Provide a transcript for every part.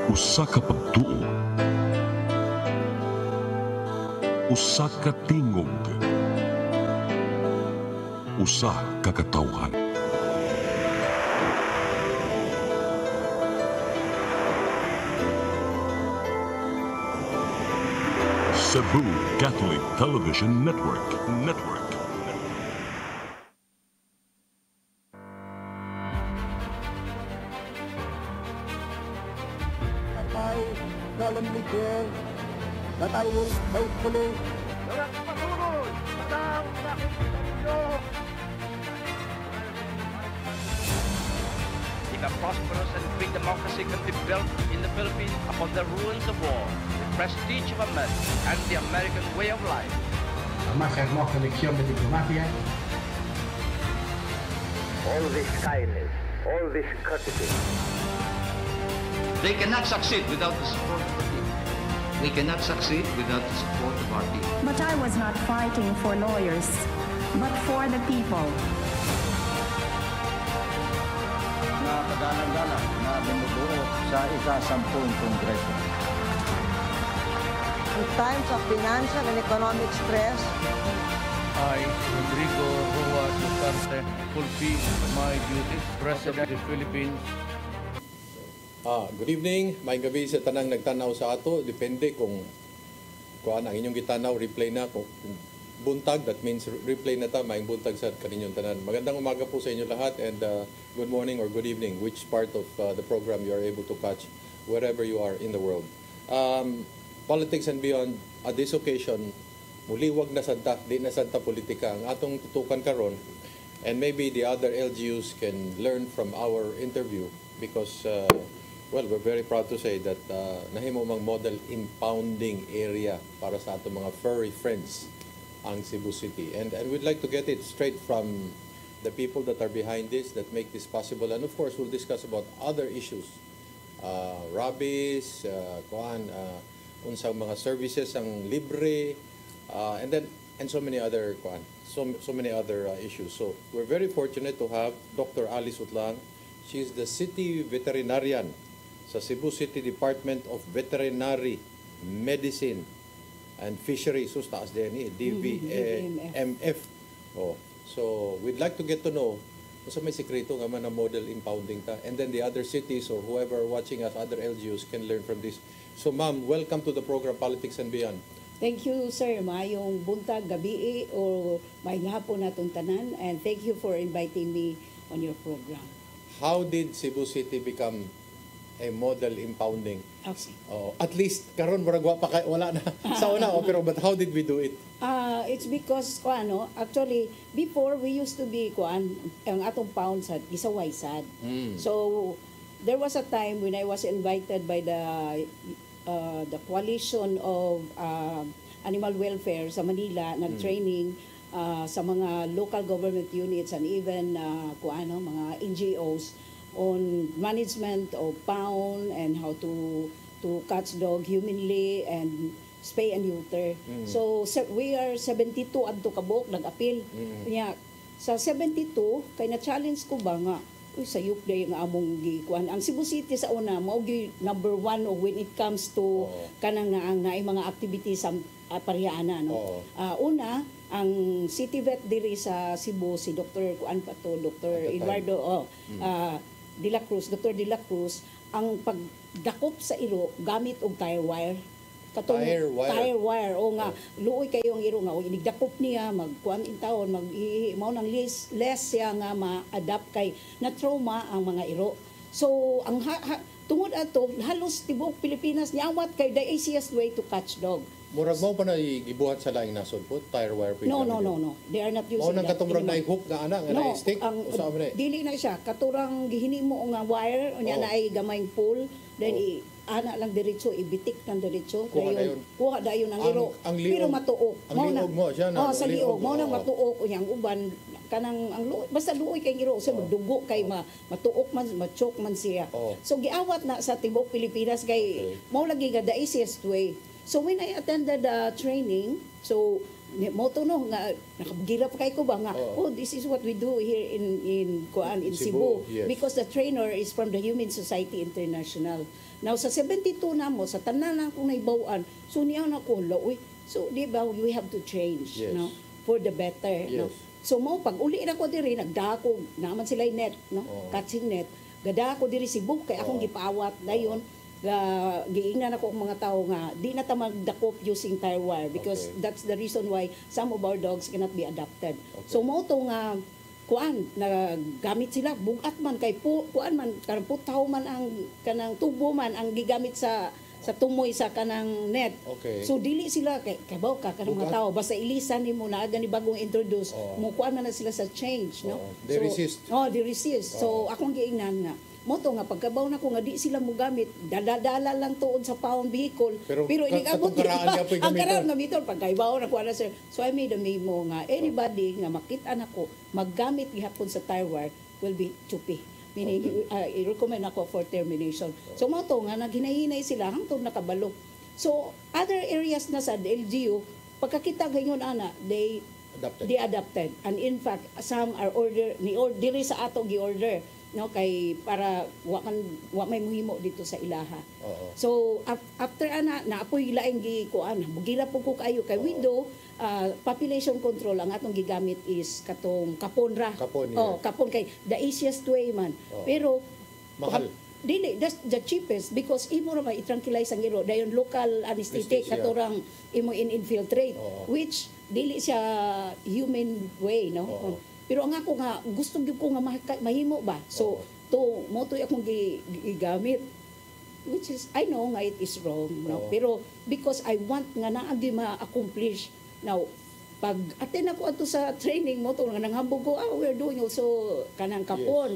Usa ka pagtuo, usa ka tingog, usa ka katawhan. Cebu Catholic Television Network. I solemnly swear that I will faithfully If a prosperous and free democracy can be built in the Philippines upon the ruins of war, the prestige of a man, and the American way of life. Más hermosa lección de diplomacia. All this kindness, all this courtesy. They cannot succeed without the support of the people. We cannot succeed without the support of our people. But I was not fighting for lawyers, but for the people. Na kagalang-galang na bumubuo sa ika-10 Kongreso. In times of financial and economic stress, I, Rodrigo Roa Duterte, fulfill my duties as President of the Philippines. Good evening, maayong gabi sa tanang nagtanaw sa ato. Depende kung ang inyong gitanaw, replay na. Kung buntag, that means replay na ta, maayong buntag sa kaninyong tanan. Magandang umaga po sa inyo lahat and good morning or good evening, which part of the program you are able to catch wherever you are in the world. Politics and beyond, at this occasion, muliwag na santa, di na santa politika ang atong tutukan karon, and maybe the other LGUs can learn from our interview because well, we're very proud to say that nahimo mang model impounding area para sa atong mga furry friends ang Cebu City. And we'd like to get it straight from the people that are behind this, that make this possible. And of course, we'll discuss about other issues. Rabies, unsang mga services ang libre, and so many other so many other issues. So we're very fortunate to have Dr. Alice Utlang. She's the city veterinarian sa Cebu City Department of Veterinary Medicine and Fisheries, so taas din ni DVMF. So we'd like to get to know kung may sikreto nga man na model impounding ta, and then the other cities or whoever watching us, other LGUs can learn from this. So ma'am, welcome to the program Politics and Beyond. Thank you, sir. Mayong buntag, gabi o may hapon natong tanan, and thank you for inviting me on your program. How did Cebu City become a model impounding? Okay. At least karon murag wala na sa una, pero but how did we do it? It's because actually before we used to be ang atong pound sa Gisaway sad. So there was a time when I was invited by the coalition of animal welfare sa Manila, nag-training sa mga local government units and even mga NGOs on management of pound and how to catch dog humanly and spay and neuter. So we are 72 adto kabok nag-apil. Kanya sa 72 kay na challenge ko ba nga sayop day nga among gikuan. Ang Cebu City sa una mao gi number 1 when it comes to kanang naay mga activities sa parihana una ang city vet diri sa Cebu si Dr. Dr. Eduardo Dr. De La Cruz, ang pagdakop sa iro gamit og tire wire. Tire wire. Nga luoy kayo ang iro nga inigdakop niya magkuan in taon mao nang less siya nga ma-adapt kay na trauma ang mga iro. So ang tungod ato halos tibuok Pilipinas niawat kay the easiest way to catch dog. Murag mo pa na gibuhat sa laing nasod po, tire wire. No. They are not using that. Nang katumrang na hook nga ana, nga na stick? Dili na siya. Katurang gihinimo nga wire, unya na ay gamayng pull, then ana lang diretso, ibitik ng diretso. Kuha dayon ang iro. Pero matuok. Ang liog mo siya na. Sa liog. Mao nang matuok. Unya ang uban, kanang ang basta luoy kay iro. Kasi magdugo kay matuok man, machok man siya. So giawat na sa tibok Pilipinas kay mao lagi ga the easiest way. So when I attended the training, so mo to no nga nakabgila pa kay ko ba nga this is what we do here in Cebu, yes. Because the trainer is from the Humane Society International. Now sa 72 na mo sa tanan na akong naibawaan, so niya na ko uy. So di ba we have to change, Yes. no, for the better, no. Yes. So mo pag uli na ko diri nagdako naman sila net, no, catching net. Gada ko diri Cebu kay akong gipaawat dayon. Giingnan ako ang mga tao nga di na ta magdakop using tire wire because that's the reason why some of our dogs cannot be adopted. So mo to nga kuan na gamit sila bugat man kay kuan man kanang putaw man ang kanang tubo man ang gigamit sa tumoy sa kanang net. So dili sila kay baw ka kanang mga tao basta ilisan nimo na aga ni bagong introduce mo kuan man na sila sa change, no. They resist. They resist. So akong giingnan nga mo to nga pagkabaw na ko nga di sila mo gamit dala lang tuod sa pound vehicle pero inigabot ang karaan nga bitaw pagkaibaw na ko ana sir. So I made a memo nga anybody nga makita nako maggamit gihapon sa tire wire will be chupi, meaning i-recommend ako for termination. So mo to nga naghinahinay sila hangtod nakabalo. So other areas na sa LGU pagkakita gayon ana they adapted and in fact some are diri sa ato gi-order, no, kay para wa may muhimo dito sa ilaha. So after ana naapoy laing gikuan mugila po ko kayo kay window population control ang atong gigamit is katong kapon ra. Kapon kay the easiest way man. Pero mahal. Dili, that's the cheapest because imo ra i-tranquilize ang iro dayon local anesthetic katurang imo infiltrate which dili siya human way, no. Pero ang ako nga gusto gyud ko nga mahimo ba. So mo to akong gigamit which is I know nga it is wrong, no. Pero because I want nga naa gyud ma-accomplish. Now pag attend ako ato sa training mo to nga nanghambog ko we're doing also kanang kapon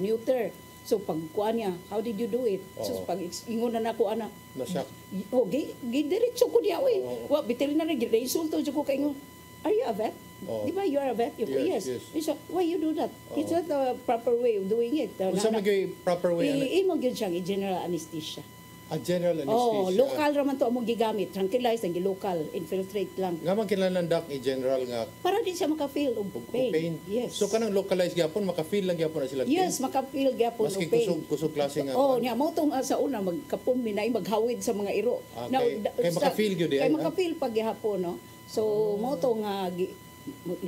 neuter. So pag kuan niya, how did you do it? So pag ingon na nako ana na-shock. Gidiretso ko niya wa bitil na rin insulto jud ko kay ingon. Are you a vet? Di ba you are a vet? Yes. So, why you do that? It's not the proper way of doing it. Unsa man gyud proper way? Imo gyud siyang general anesthesia. A general anesthesia. Local raman to among gigamit, tranquilize ang local, infiltrate lang. Nga man kinahanglan dak i-general nga para di siya maka-feel og pain. Yes. So kanang localized gyapon maka-feel lang gyapon na sila. Yes, maka-feel gyapon og pain. Maski kusog klase nga. Nya mo tong sa una magkapon minay maghawid sa mga iro. Kay maka-feel gyud kay maka-feel pag gihapon, no. So mo to nga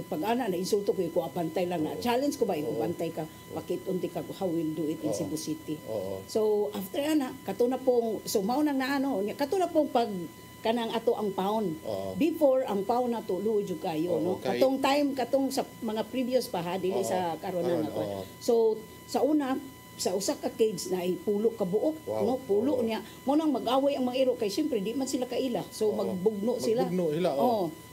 pag ana na insulto ko abantay lang na challenge ko ba abantay ka bakit unti ka how will do it in Cebu City. So after ana kato na pong so mao nang naano kato na pong pag kanang ato ang pound before ang pound na to luo jud kayo, no. Katong time katong sa mga previous pa ha dili sa karon na so sa una sa usa ka cage na ipulo ka buok, no, pulo niya mo nang mag-away ang mga iro kay syempre di man sila kaila so magbugno sila.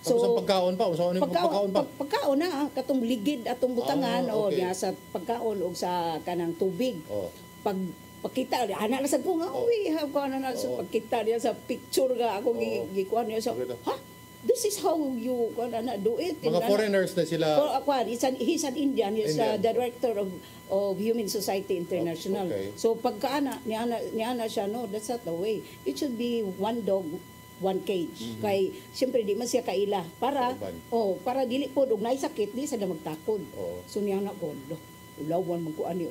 So sa pagkaon pa usa ni pagkaon pa pagkaon na katong ligid atong butangan niya sa pagkaon og sa kanang tubig. Pag pakita ana na sad ko nga uy ha ko na so pagkita niya sa picture nga ako gikuan niya sa this is how you do it. Mga foreigners na sila. He's an Indian. He's the director of Human Society International. So pagkaana niya siya, no, that's not the way. It should be one dog, one cage. Kay siyempre di man siya kaila para para dili pod og naay sakit di sa magtakod. So niya na ko ulawan man ko ani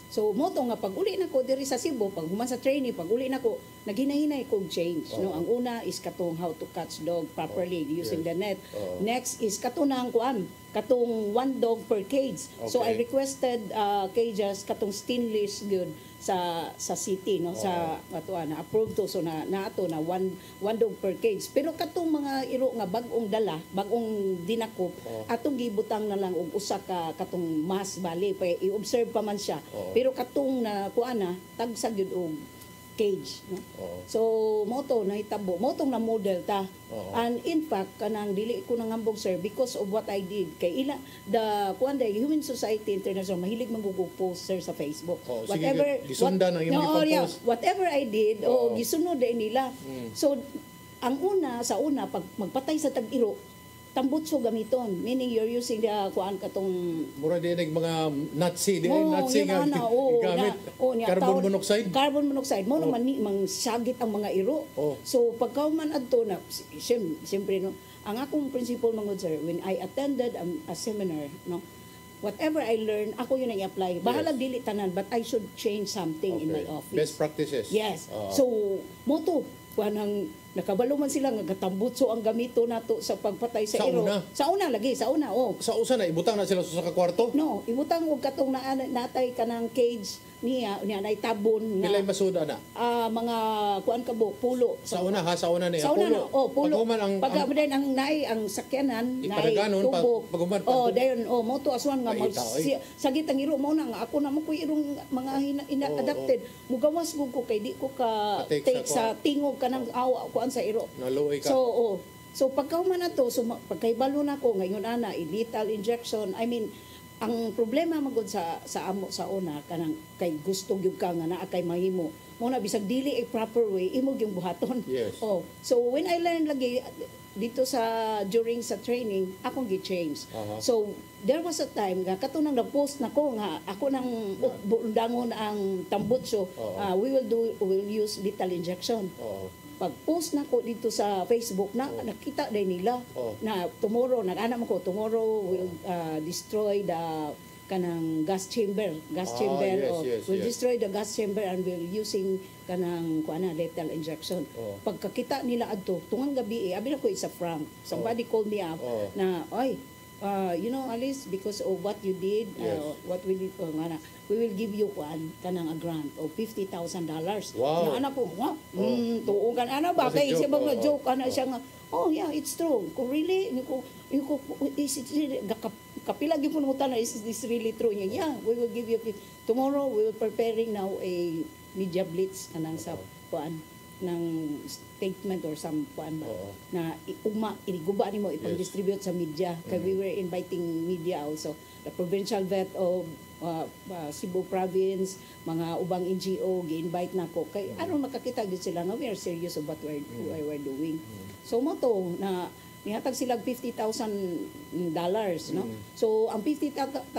So mo to nga pag uli na ko diri sa Cebu pag human sa training pag uli na ko naghinahinay kog change, no. Ang una is katong how to catch dog properly using the net. Next is katunang kuan katong one dog per cage. So I requested cages katong stainless good sa city, no, sa ato na approved to so na ato na one dog per cage. Pero katong mga iro nga bag-ong dala, bag-ong dinakop atong gibutang na lang og usa ka katong mas bali pa i-observe pa man siya. Pero katong na kuana tagsag gyud og cage, no. So mo to nahitabo mo tong na model ta. And in fact kanang dili ko nangambog sir because of what I did kay ila the Human Society International mahilig manggugug poster sa Facebook. Whatever gisundan ang imong post. Whatever I did gisunod din nila. So ang sa una pag magpatay sa tag-iro tambutso gamiton, meaning you're using the kuan katong mura di mga Nazi nga gamit carbon monoxide mo naman ni mangsagit ang mga iro. So pagka man adto na siyempre no ang akong principal mangod sir when I attended a seminar, no, whatever I learn, ako yun ang i-apply. Bahala dili tanan, but I should change something in my office. Best practices. Yes. So, moto, kuanang nakabalo man sila nga gatambutso ang gamito nato sa pagpatay sa iro. Sa una lagi, sa una. Sa usa na ibutang na sila sa kwarto? No, ibutang og katong natay kanang cage niya nay tabon nga. Pilay masuda na. Mga kuan kabo pulo. Sa una ni sa una pulo. Pulo. Paghuman ang nay ang sakyanan nay tubo. Paghuman dayon moto aswan nga sagit ang iro mo na nga ako na mo ko irong mga adapted. Mugawas gud ko kay di ko ka take sa tingog kanang awa kuan sa iro. Naluoy ka. So pagkahuman na to, pagkaibalo na ko ngayon ana lethal injection. I mean, ang problema magud sa amo sa una kanang kay gusto gyud ka nga naa kay mahimo. Mo na bisag dili a proper way imo gyud buhaton. Yes. So when I learned lagi dito during sa training, akong gi-change. So there was a time nga katunang na-post nako nga ako nang dangon ang tambutso, we will use lethal injection. Pag-post na ko dito sa Facebook nakita din nila na tomorrow will destroy the kanang gas chamber will destroy the gas chamber and will using kanang kuana lethal injection. Pagkakita nila adto tungang gabi abi na ko isa frank somebody called me up na you know Alice, because of what you did, what we did we will give you kanang a grant of $50,000. Wow. Na anak ko, tuugan ana ba kay siya mga joke ana siya nga, oh yeah, it's true. Kung really is it really kapila gyud mo is this really true niya? Yeah, we will give you tomorrow. We will preparing now a media blitz kanang sa ng statement or some na iniguba nimo ipag-distribute sa media kay we were inviting media also, the provincial vet of Cebu province, mga ubang NGO gi-invite nako kay ano makakita gid sila nga we are serious about what we're doing. So mo to na nihatag sila $50,000, no? So ang $50,000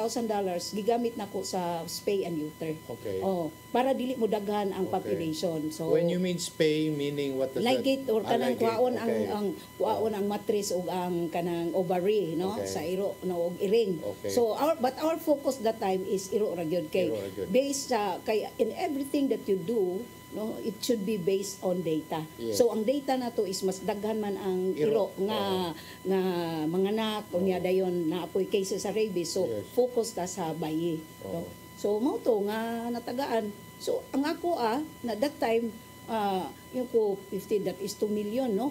gigamit nako sa spay and neuter. Okay. Para dili mo daghan ang population. So when you mean spay, meaning what does like that? It or kanang kuhaon ang kuhaon ang mattress ug ang kanang ovary, no? Sa iro no og iring. So our focus that time is iro ra gyud kay based sa kay in everything that you do, no, it should be based on data. So ang data na to is mas daghan man ang iro nga manganak o niya dayon na apoy cases sa rabies. So focus ta sa bayi. No? So mao to nga natagaan. So ang ako na that time yung ko 50 that is 2 million, no.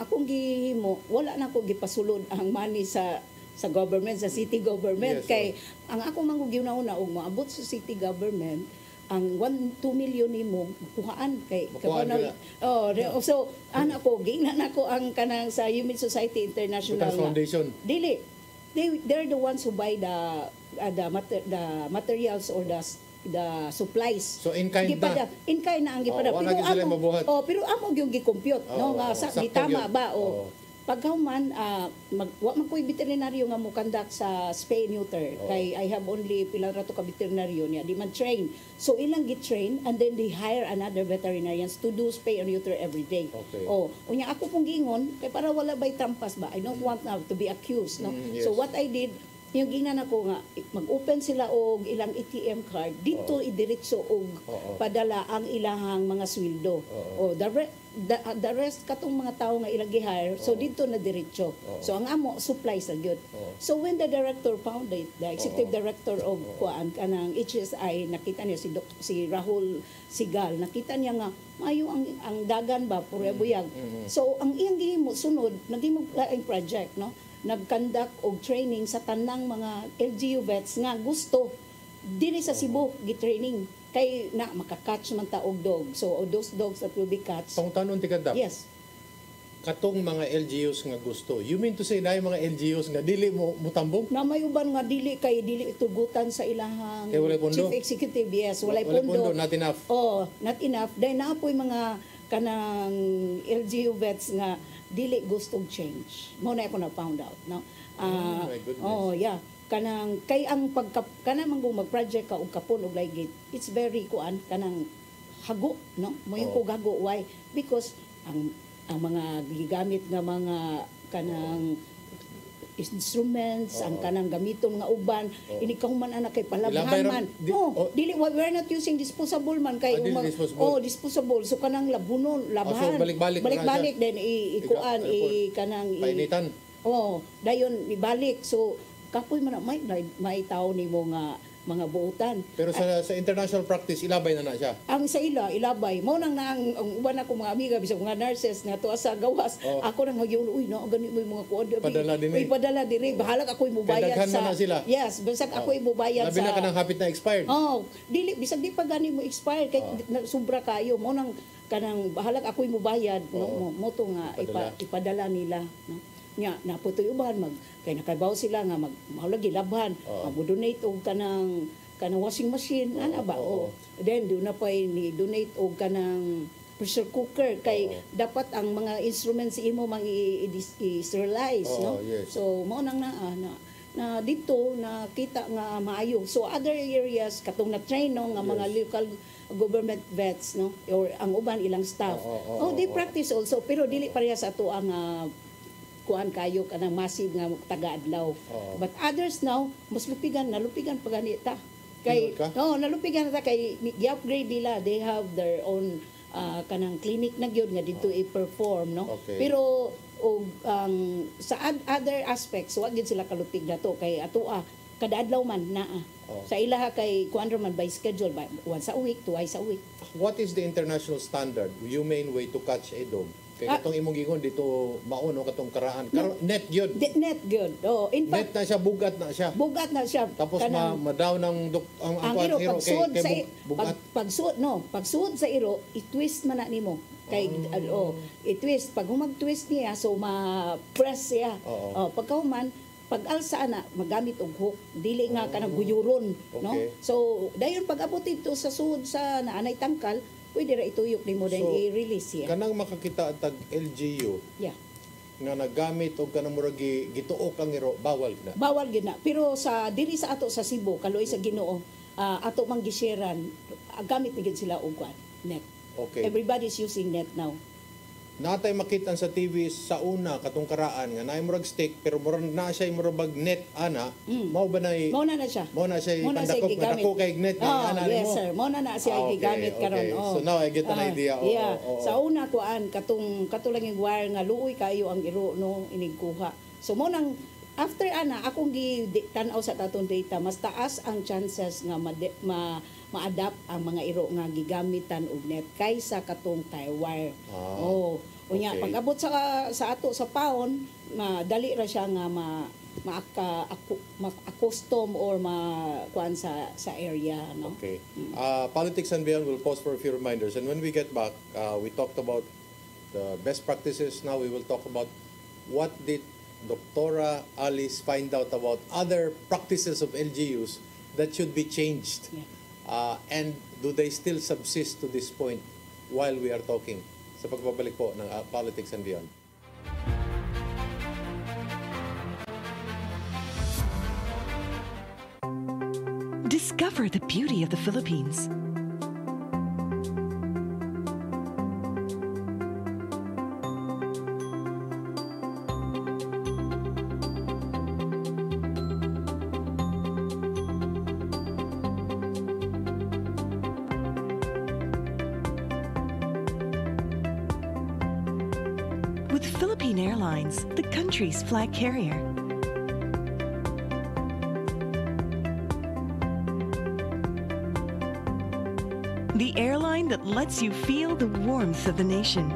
Akong gihimo wala na ko gipasulod ang money sa government, sa city government kay ang ako manguginauna og maabot sa city government ang 2 million nimo kuhaan kay so ana ko giingnan ako ang kanang sa Human Society International Foundation dili they're the ones who buy the materials or the supplies. So in kind na ang gipada pero amo gyud gi-compute no nga sa gitama ba paghuman wa man koy veterinaryo nga mo conduct sa spay neuter kay I have only pila ra to ka veterinaryo niya di man train, so ilang gi-train and then they hire another veterinarians to do spay and neuter every day. Unya ako pong giingon kay para wala bay trampas ba, I don't want now to be accused, no. So what I did, yung gingnan ako nga mag-open sila og ilang ATM card dito idiretso og padala ang ilahang mga sweldo. The rest katong mga tawo nga ilang gi-hire, so dito na diretso. So ang amo supplies ra gyud. So when the director found it, the executive director of kuan kanang HSI, nakita niya si Rahul Sigal, nakita niya nga mayo ang dagan ba purebuyag. So ang iyang gihimo sunod nagimo laing project, no, nag-conduct og training sa tanang mga LGU vets nga gusto dili sa Cebu gi-training kay na makakatch man ta og dog. So those dogs that will be catched. Pangutanon ti kadap. Yes. Katong mga LGUs nga gusto. You mean to say na mga LGUs nga dili mo mutambong? Na may uban nga dili tugutan sa ilahang chief executive. Yes, walay pondo. Not enough. Not enough. Dahil naapoy mga kanang LGU vets nga dili gustong change. Mo na ako na found out, no. My goodness. Yeah. Kanang kay ang kanang manggong mag-project ka og kapon og laygit, it's very kanang hago, no. Mo yung hago, why? Because ang mga gigamit nga mga kanang instruments, ang kanang gamiton nga uban, ini kahuman anak kay palabhan Ilabay man. ra- Dili we're not using disposable man kay dili disposable. disposable. So kanang labunon, labhan. so balik-balik na balik then ikuan kanang painitan. dayon ibalik. So kapoy man na may tao nimo nga mga buutan. Pero sa international practice, ilabay na siya. Ang sa ilabay mo nang ang uban ako mga amiga bisag mga nurses nga to sa gawas. Ako nang magyulo, uy na gani mo yung mga kuan padala diri bahala ako imubayad sa sila. Yes, bisag ako imubayad sa labi na kanang hapit na expired. Dili bisag di pa gani mo expire kay sobra kayo mo nang kanang bahala ako imubayad mo to nga ipadala nila no. Nya naputoy uban kay nakabaw sila nga mahulog gilabhan mag-donate og kanang washing machine ana ba then do na pa ni donate og kanang pressure cooker kay dapat ang mga instruments imo mang i-sterilize no yes. So mao nang na dito nakita nga maayo. So other areas katong na train no nga mga local government vets no or ang uban ilang staff they practice also pero dili pareha sa ato ang kuan kayo kanang massive nga taga-adlaw. But others now mas nalupigan pa ganita. Kay nalupigan ta kay i-upgrade nila. They have their own kanang clinic na gyud nga dito i-perform no. Pero sa other aspects wa gyud sila kalupig nato kay ato kada adlaw man sa ilaha kay kuan man by schedule by once a week, twice a week. What is the international standard, humane way to catch a dog? Kaya katong imong gingon dito mauno katong karaan. Net gyud. Net gyud. In fact, net na siya, bugat na siya. Tapos madaw ng ang iro kay bugat. Pagsuod sa iro, i-twist man na nimo. Kay i-twist pag humag-twist niya so ma-press siya. Pagkahuman pag-alsa na magamit og hook dili nga kanang guyuron no. So dayon pag-abot ito sa suod sa naanay tangkal pwede ra ituyok nimo then i-release siya. Kanang makakita tag LGU. Nga nagamit og kanang murag gituok ang iro bawal na. Bawal gid na. Pero sa diri sa ato sa Cebu kaloy sa Ginoo ato mang gisharean gamit ni gid sila og net. Everybody's using net now. Natay makita sa TV sa una katong karaan nga naay murag stick pero murag na siya murag net ana mao ba nay mao na siya pandakop kay net ana yes sir mao na siya gigamit karon so now I get an idea sa una kuan katulang yung wire nga luoy kayo ang iro no inigkuha so mao nang after ana akong tan-aw sa tatong data mas taas ang chances nga ma-adapt ang mga iro nga gigamitan og net kaysa katong tie wire. Unya pag-abot sa ato sa paon, madali ra siya nga ma-accustom or kuan sa area no. Politics and Beyond will pause for a few reminders and when we get back we talked about the best practices. Now we will talk about what did Dr. Alice find out about other practices of LGUs that should be changed. And do they still subsist to this point while we are talking sa pagbabalik po ng Politics and Beyond? Discover the beauty of the Philippines. With Philippine Airlines, the country's flag carrier. The airline that lets you feel the warmth of the nation.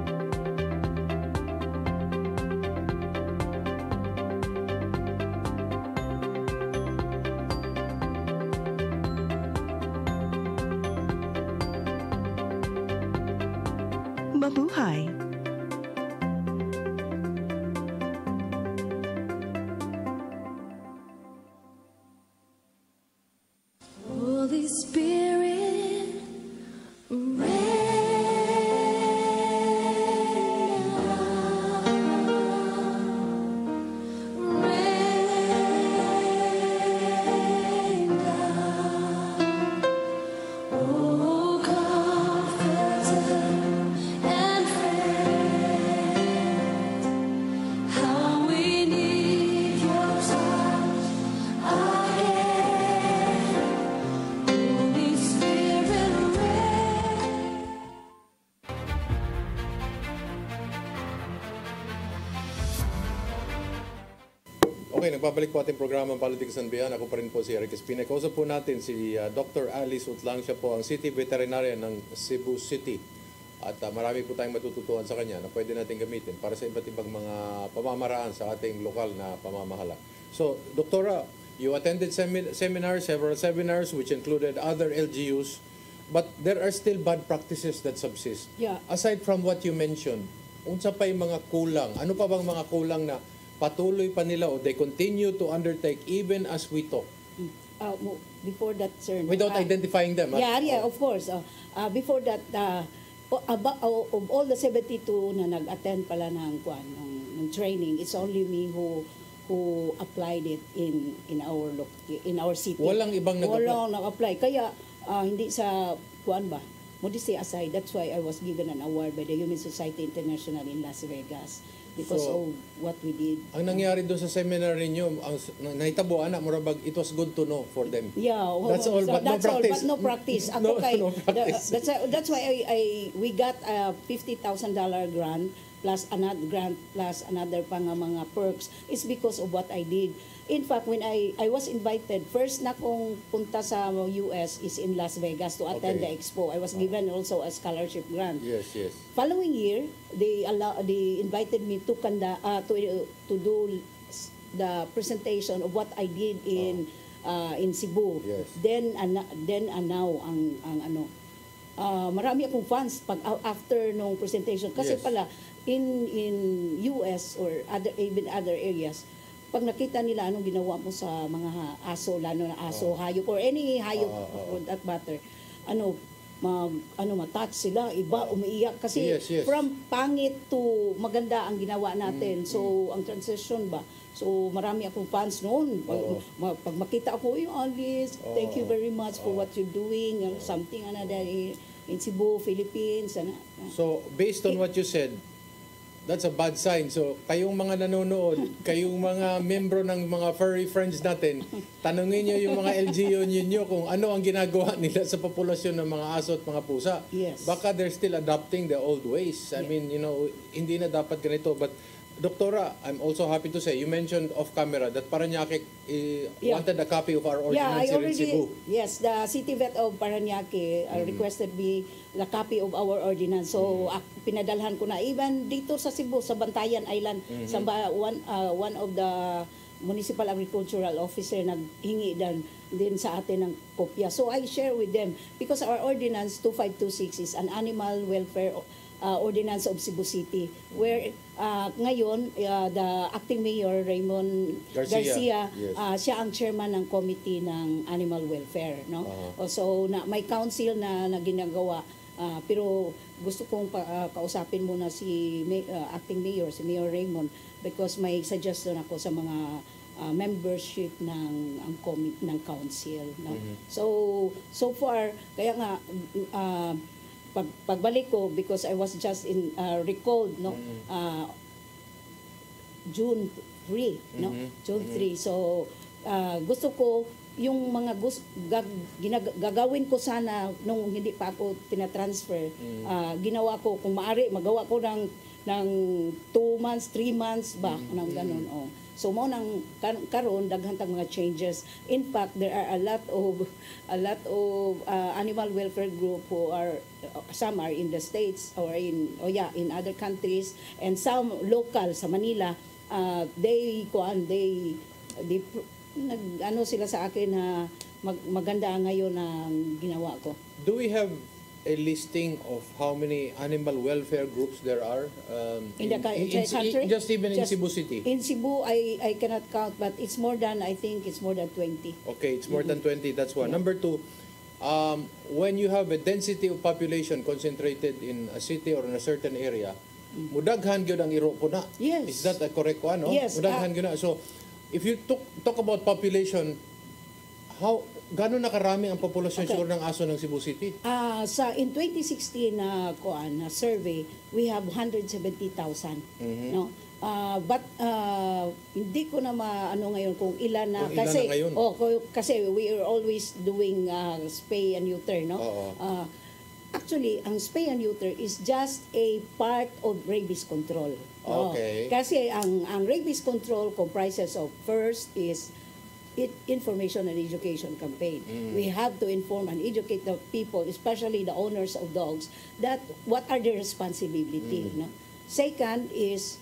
Mabuhay! Holy Spirit, oh, comforter and friend. Okay, nagbabalik po ating programa Politics and Beyond. Ako pa rin po si Eric Espina. Kausap po natin si Dr. Alice Utlang. Siya po ang City Veterinarian ng Cebu City. At marami po tayong matututuan sa kanya na pwede natin gamitin para sa iba't ibang mga pamamaraan sa ating lokal na pamamahala. So, Doktora, you attended seminars, several seminars which included other LGUs, but there are still bad practices that subsist. Yeah. Aside from what you mentioned, unsa pa yung mga kulang? Ano pa bang mga kulang na patuloy pa nila o they continue to undertake even as we talk? Before that, sir. Without identifying them? Yeah, of course. Before that, of all the 72 na nag-attend pala ng training, it's only me who applied it in our city. Walang ibang nag-apply? Walang nag-apply. Kaya hindi sa modesty aside, that's why I was given an award by the Human Society International in Las Vegas because of what we did. Ang nangyari doon sa seminar ninyo, ang nahitabo anak murabag, it was good to know for them. Yeah, that's all, but no practice. But no practice. No practice. That's why we got a $50,000 grant plus another grant plus another pang mga perks is because of what I did. In fact, when I was invited, first na kong punta sa US is in Las Vegas to attend the expo. I was given also a scholarship grant. Yes. Following year, they invited me to do the presentation of what I did in Cebu. Yes. Then and now ang marami akong fans pag after nung presentation kasi pala in US or even other areas, pag nakita nila anong ginawa mo sa mga aso, lalo na aso, hayop, or any hayop for that matter, matouch sila, iba umiiyak kasi from pangit to maganda ang ginawa natin. So ang transition ba? So marami akong fans noon. Pag makita ako, Alice, thank you very much for what you're doing, something another in Cebu, Philippines. So based on what you said, that's a bad sign. So, kayong mga nanonood, kayong mga membro ng mga furry friends natin, tanungin nyo yung mga LGU ninyo kung ano ang ginagawa nila sa populasyon ng mga aso at mga pusa. Yes. Baka they're still adopting the old ways. I mean, hindi na dapat ganito. But, Doktora, I'm also happy to say, you mentioned off camera that Parañaque wanted a copy of our ordinance here in Cebu. Yes, the City Vet of Parañaque requested me the copy of our ordinance. So, pinadalhan ko na. Even dito sa Cebu, sa Bantayan Island, one of the municipal agricultural officer naghingi din sa atin ng kopya. So, I share with them because our ordinance 2526 is an animal welfare ordinance of Cebu City, where ngayon the acting mayor Raymond Garcia siya ang chairman ng committee ng animal welfare, no? So may council na ginagawa, pero gusto kong kausapin muna si acting mayor, si Mayor Raymond, because may suggestion ako sa mga membership ng council, no? So far kaya nga pagbalik ko, because I was just recalled, no, June 3, no, June 3. So gusto ko yung mga gagawin ko sana nung hindi pa ako tinatransfer, ginawa ko kung maaari magawa ko ng 2 months, 3 months ba ng ganun. So mo nang karon daghang tag mga changes. In fact, there are a lot of animal welfare group who are some are in the States or in other countries, and some local sa Manila. They sila sa akin na maganda ngayon ang ginawa ko. Do we have a listing of how many animal welfare groups there are in the country? Just even in Cebu City? In Cebu, I cannot count, but it's more than, I think it's more than 20. Okay, it's more than 20, that's one. Number two, when you have a density of population concentrated in a city or in a certain area, mudaghan gyud ang iro po na. Yes. Is that a correct one? No? Yes. Mudaghan gyud na. So, if you talk about population, gano'n na karami ang populasyon siguro ng aso ng Cebu City? In 2016 na survey, we have 170,000. No? But hindi ko na maano ngayon kung ilan na, kasi we are always doing spay and neuter, no? Actually, ang spay and neuter is just a part of rabies control. No? Okay. Kasi ang rabies control comprises of first is information and education campaign. We have to inform and educate the people, especially the owners of dogs, that what are their responsibility. No? Second is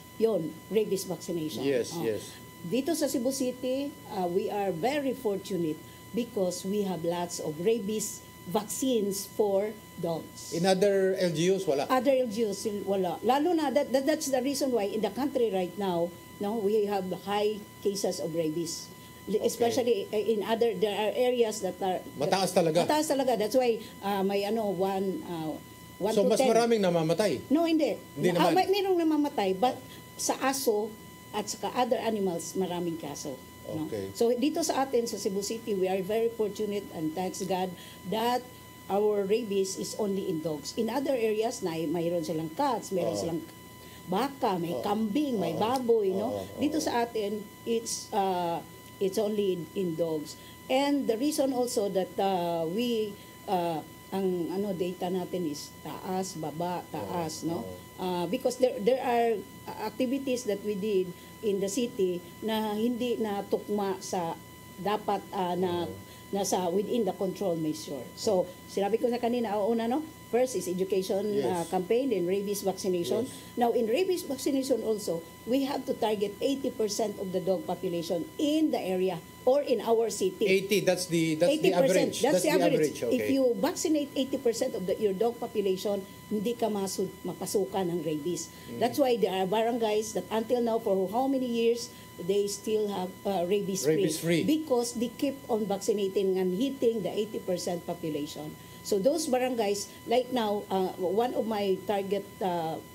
rabies vaccination. Yes, yes. Dito sa Cebu City, we are very fortunate because we have lots of rabies vaccines for dogs. In other LGUs, wala? Other LGUs, wala. Lalo na, that's the reason why in the country right now, we have high cases of rabies. Especially in there are areas that are... Mataas talaga? Mataas talaga. That's why may 1 so, to 10. mas maraming namamatay? No, hindi. Hindi naman? Mayroong namamatay, but sa aso at saka other animals, maraming kaso. No? Okay. So dito sa atin sa Cebu City, we are very fortunate and thanks God that our rabies is only in dogs. In other areas na mayroon silang cats, mayroon silang baka, may kambing, may baboy, no? Dito sa atin it's only in dogs. And the reason also that we ang data natin is taas, baba, taas, no? Because there are activities that we did in the city na hindi na tukma sa dapat nasa within the control measure. So, sinabi ko sa kanina, una, no? First is education campaign, then rabies vaccination. Yes. Now, in rabies vaccination also, we have to target 80% of the dog population in the area or in our city. 80, that's the average. That's the average. Okay. If you vaccinate 80% of your dog population, hindi ka mapasukan ng rabies. That's why there are barangays that until now, for how many years, they still have rabies free. Because they keep on vaccinating and hitting the 80% population. So those barangays, like now, one of my target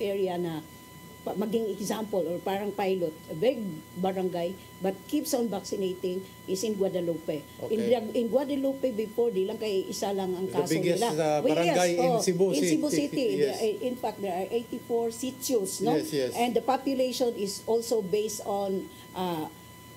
area na maging example or parang pilot, a big barangay, but keeps on vaccinating is in Guadalupe. Okay. In Guadalupe before, di lang kay isa lang ang kaso the biggest, nila. barangay in Cebu City. In Cebu City. Yes. In fact, there are 84 sitios, no? Yes, yes. And the population is also based on,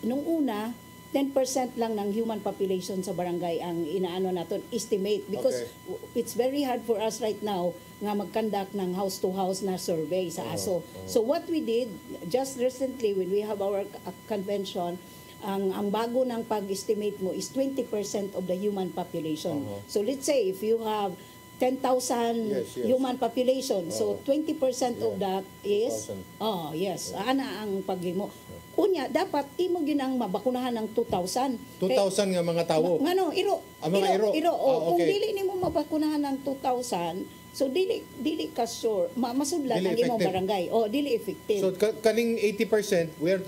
nung una, 10% lang ng human population sa barangay ang inaano natin estimate because it's very hard for us right now nga mag-conduct ng house-to-house na survey sa aso. So what we did just recently when we have our convention, ang bago ng pag-estimate mo is 20% of the human population. So let's say if you have 10,000 human population, so 20% of that is ana ang pag-mo. Unya, dapat imo ginang mabakunahan ng 2,000. 2,000 nga mga tawo? Ngano, iro. Mga iro? Kung dili nimo mabakunahan ng 2,000, so dili ka sure, masudlan ang imong barangay. Dili effective. So kaning 80%, we are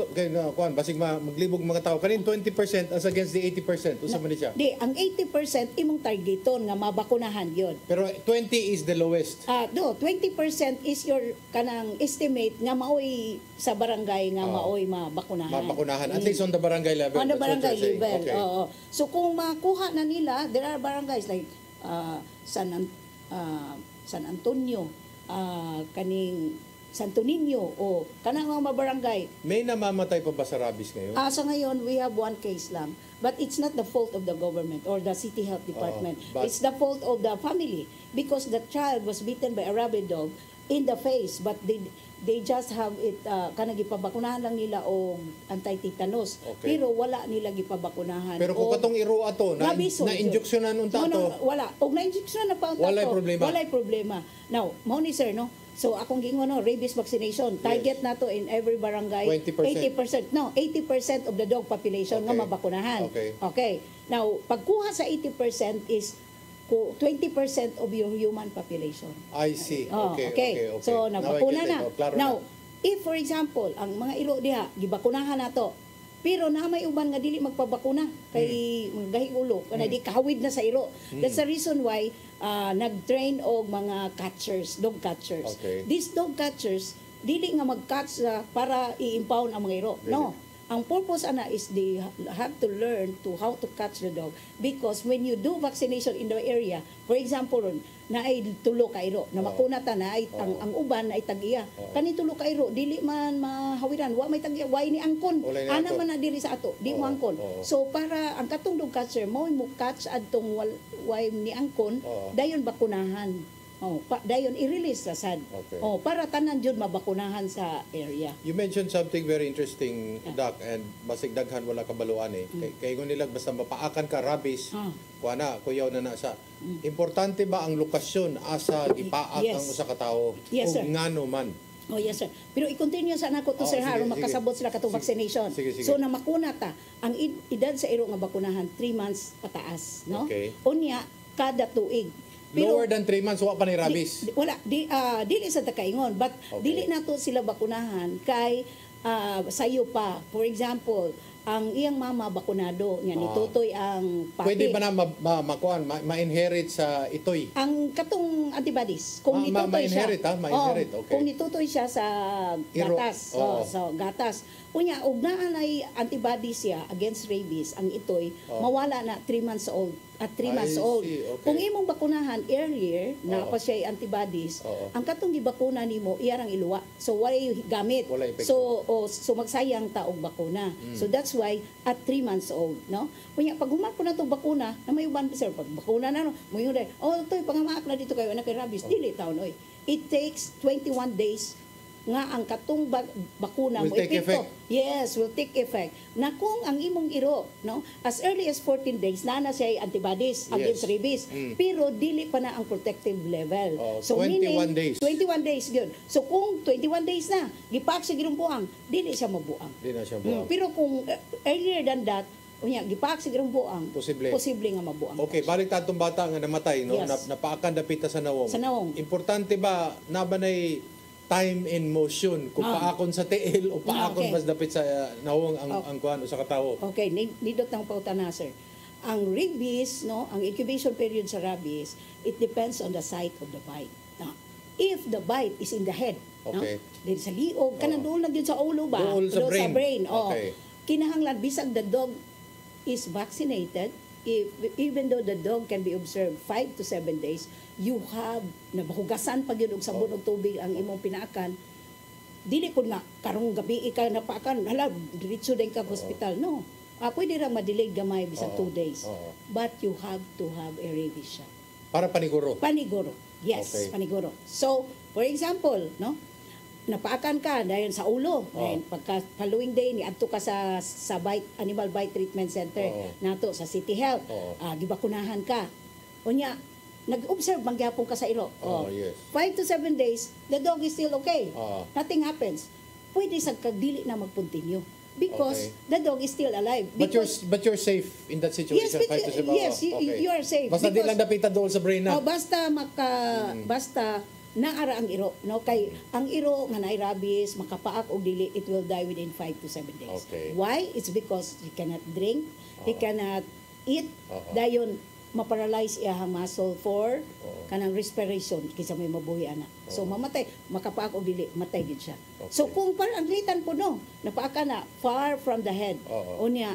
basig maglibog mga tao. Kaning 20% as against the 80%. Usa man siya? Di, ang 80% imong targeton nga mabakunahan yun. Pero 20 is the lowest. 20% is your kanang estimate nga maoy sa barangay nga maoy mabakunahan. At least on the barangay level. On the barangay level. Okay. So kung makuha na nila, there are barangays like San Antonio, kaning Santo Niño, o kanang mga barangay. May namamatay pa ba sa rabies ngayon? Sa ngayon, we have one case lang. But it's not the fault of the government or the city health department. It's the fault of the family because the child was bitten by a rabid dog in the face, but they just have it, kanang gipabakunahan lang nila o anti-tetanus. Okay. Pero wala nila gipabakunahan. Pero kung katong iro ato, na-injeksyonan unta to? Wala. O na-injeksyonan na pa unta to. Walay problema. Now, mo ni sir, no? So, akong gingon, rabies vaccination. Target nato in every barangay. 20%. 80%. No, 80% of the dog population nga mabakunahan. Okay. Now, pagkuha sa 80% is 20% of your human population. I see. Okay. So, nabakuna na. Now, if for example, ang mga iro diha, gibakunahan nato, pero na may uban nga dili magpabakuna kay gahi ulo kana di kahawid na sa iro. That's the reason why nag-train og mga catchers, dog catchers. These dog catchers dili nga mag-catch para i-impound ang mga iro. No. Ang purpose ana is they have to learn to how to catch the dog because when you do vaccination in the area, for example, na ay tulo ka iro, na makunata na ay ang uban ay tag-iya. Kani tulo ka iro, dili man mahawiran, wa may tag-iya, way ni angkon. Ana man na diri sa ato, di mo angkon. So para ang katong dog catcher mo catch adtong way ni angkon, dayon bakunahan. Dayon i-release sa sad. Okay. Para tanan jud mabakunahan sa area. You mentioned something very interesting, Doc, and basig daghan wala kabaluan eh. Kay kung nilag basta mapaakan ka rabies, kuana kuyaw na sa. Importante ba ang lokasyon asa gipaak ang usa ka tawo? Yes, sir. Ngano man? Oh, yes, sir. Pero i-continue sa nako to, sir, sige, aron makasabot sila katong vaccination. Sige. So, na makuna ta, ang edad sa iro nga bakunahan, 3 months pataas, no? Okay. Unya, kada tuig. Lower than 3 months, wa pa ni rabies? Dili sa takaingon, but dili nato sila bakunahan kay sayo pa. For example, ang iyang mama bakunado niya nitutoy ang pati. Pwede ba na ma-inherit sa itoy? Ang katong antibodies kung nitutoy siya. Ma-inherit, okay. Kung nitutoy siya sa gatas, sa gatas. Unya og naa nay antibodies siya against rabies, ang itoy mawala na 3 months old. At 3 months old. See, okay. Kung imong bakunahan earlier, na pa siya antibodies, ang katong gibakuna nimo iyarang iluwa. So walay gamit. So magsayang ta og bakuna. So that's why at 3 months old, no? Kunya pag humako na tong bakuna, na may uban sir, pag bakuna na no, moyong toy pangamaak na dito kayo na kay rabies, dili taon oy. It takes 21 days nga ang katong bakuna will mo take effect. Yes, will take effect. Na kung ang imong iro, no, as early as 14 days na siya antibodies against rabies, pero dili pa na ang protective level. So 21 days. 21 days gyud. So kung 21 days na gipak sa girong buang, dili siya mabuang. Dili na siya buang. Pero kung earlier than that, unya gipak sa girong buang, posible nga mabuang. Okay, balik ta atong bata nga namatay, no? Yes. Napaakan dapita sa nawong. Sa nawong. Importante ba na ba nay time in motion kung paakon sa tiil o paakon mas dapit sa nawong ang kuan o sa katawo? Okay, nidot ng pauta na, sir. Ang rabies, no, ang incubation period sa rabies, it depends on the site of the bite. No? If the bite is in the head, okay, no, dili sa liog, kanang duol na din sa ulo ba? Duol sa brain. Sa brain. Okay. Kinahanglan bisag the dog is vaccinated, even though the dog can be observed 5 to 7 days, you have nabahugasan pag yun og sabon og tubig ang imong pinaakan. Dili po nga karong gabi ika napaakan, hala diretso din ka hospital, no. Pwede ra ma-delay gamay bisag 2 days. But you have to have a rabies shot. Para paniguro. Paniguro. Yes, okay. Paniguro. So, for example, no, napaakan ka dahil sa ulo. Dahil pagka following day ni adto ka sa animal bite treatment center nato sa City Health. Gibakunahan ka. Unya nag-observe mangyapon ka sa ilo. 5 to 7 days, the dog is still okay. Nothing happens. Pwede sa kagdili na magpuntinyo. Because the dog is still alive. But you're safe in that situation. Yes, you are safe. Basta di lang dapita doon sa brain na. Basta naara ang iro, no, kay ang iro nga naay rabies makapaak og dili, it will die within 5 to 7 days. Why? It's because he cannot drink, he cannot eat, dayon maparalyze iyang muscle for kanang respiration kaysa may mabuhi ana. So mamatay, makapaak og dili, matay gid siya. So kung parang anglitan po no, napaaka na far from the head. Unya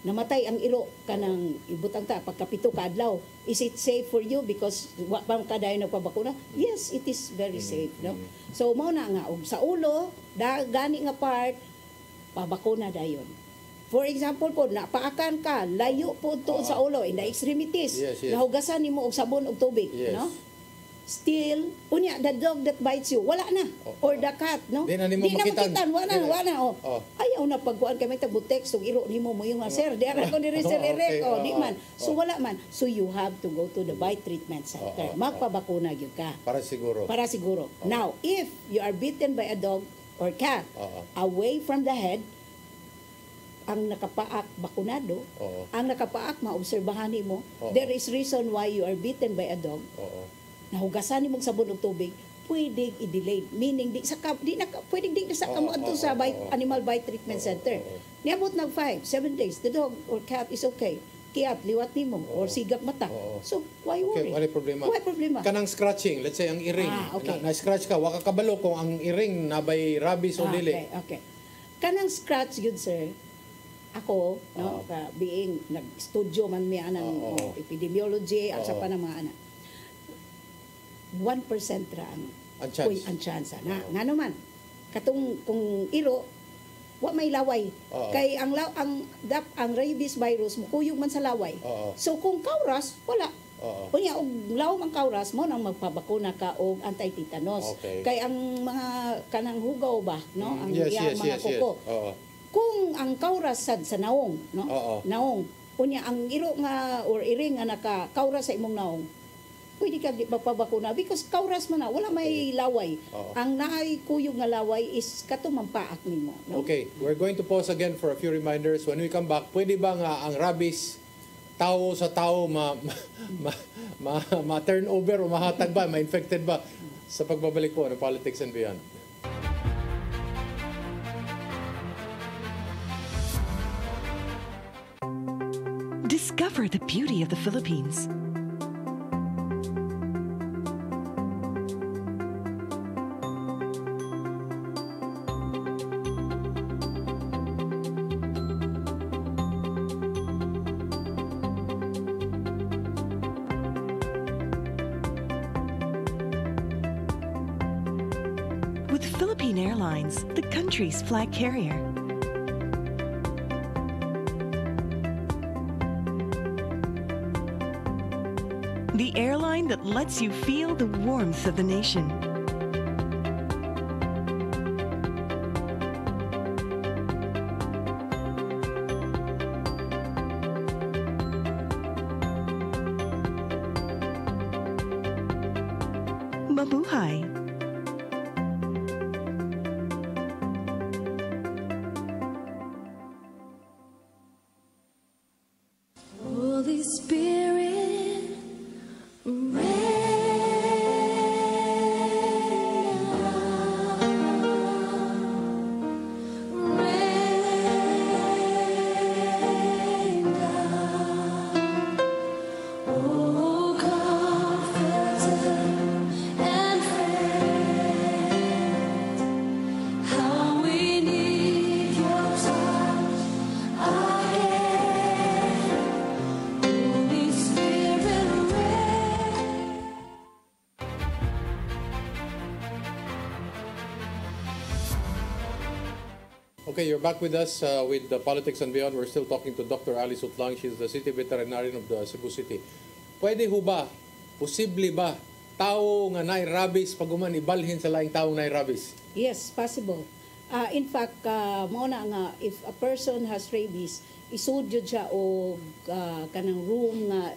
namatay ang iro kanang ibutang ta pagkapito ka adlaw, is it safe for you because wa pa ka dayon nagpabakuna? Yes, it is very safe, no. So mao na nga og sa ulo gani nga part pabakuna dayon. For example po, napaakan ka, layo po to sa ulo, in the extremities, nahugasan nimo og sabon og tubig, no? Still, unya, the dog that bites you, wala na. Or the cat, no? Di na makitan. Wala na. Ayaw na pagkuhan kami tabutex, og iro nimo mo yung sir, di ako diri sir erek, di man. So wala man. So you have to go to the bite treatment center. Magpabakuna gyud ka. Para siguro. Now, if you are bitten by a dog or cat, away from the head, ang nakapaak bakunado, ang nakapaak maobserbahan nimo, there is reason why you are bitten by a dog. Nahugasan nimo sabon og tubig, pwede i-delay, meaning di pwede di sa kamo adto sa animal bite treatment center. Niabot nag 5-7 days, the dog or cat is okay. Kiyat liwat nimo or sigak mata. So why worry? Wala problema. Kanang scratching, let's say ang iring, na-scratch ka, wa ka kabalo kung ang iring nabay rabies o dili. Okay. Kanang scratch gyud sir. Ako, no, being nag-studio man mi anang epidemiology at sa panang mga anak. 1% ra ang chance na. Nga naman, katong kung iro, wa may laway. Kay ang rabies virus mukuyog man sa laway. So kung kauras, wala. Oo. Unya og laom ang kauras mo nang magpabakuna ka og anti-tetanus. Okay. Kay ang mga kanang hugaw ba, no? Ang Yes, iyang yes, mga yes, kuko. yes. Oo. Kung ang kauras sad sa naong, no? Oo. Naong. Unya ang iro nga or iring nga naka kauras sa imong naong. Pwede ka di magpabakuna because kauras man na wala may laway. Oo. Ang naay kuyog nga laway is katumampaak nimo, no? Okay, we're going to pause again for a few reminders. When we come back, pwede ba nga ang rabies tao sa tao ma-turn over o mahatag ba, ma-infected ba sa pagbabalik po ng Politics and Beyond? Discover the beauty of the Philippines. With Philippine Airlines, the country's flag carrier. The airline that lets you feel the warmth of the nation. Mabuhay! Holy Spirit, oh, comforter and friend, how we need your touch again. Holy Spirit, Okay, you're back with us with the Politics and Beyond. We're still talking to Dr. Alice Utlang. She's the City Veterinarian of the Cebu City. Pwede ho ba, posible ba, tao nga nay rabies paguman ibalhin sa laing taong nay rabies? Yes, possible. In fact, mao na nga if a person has rabies, isud jud siya og kanang room nga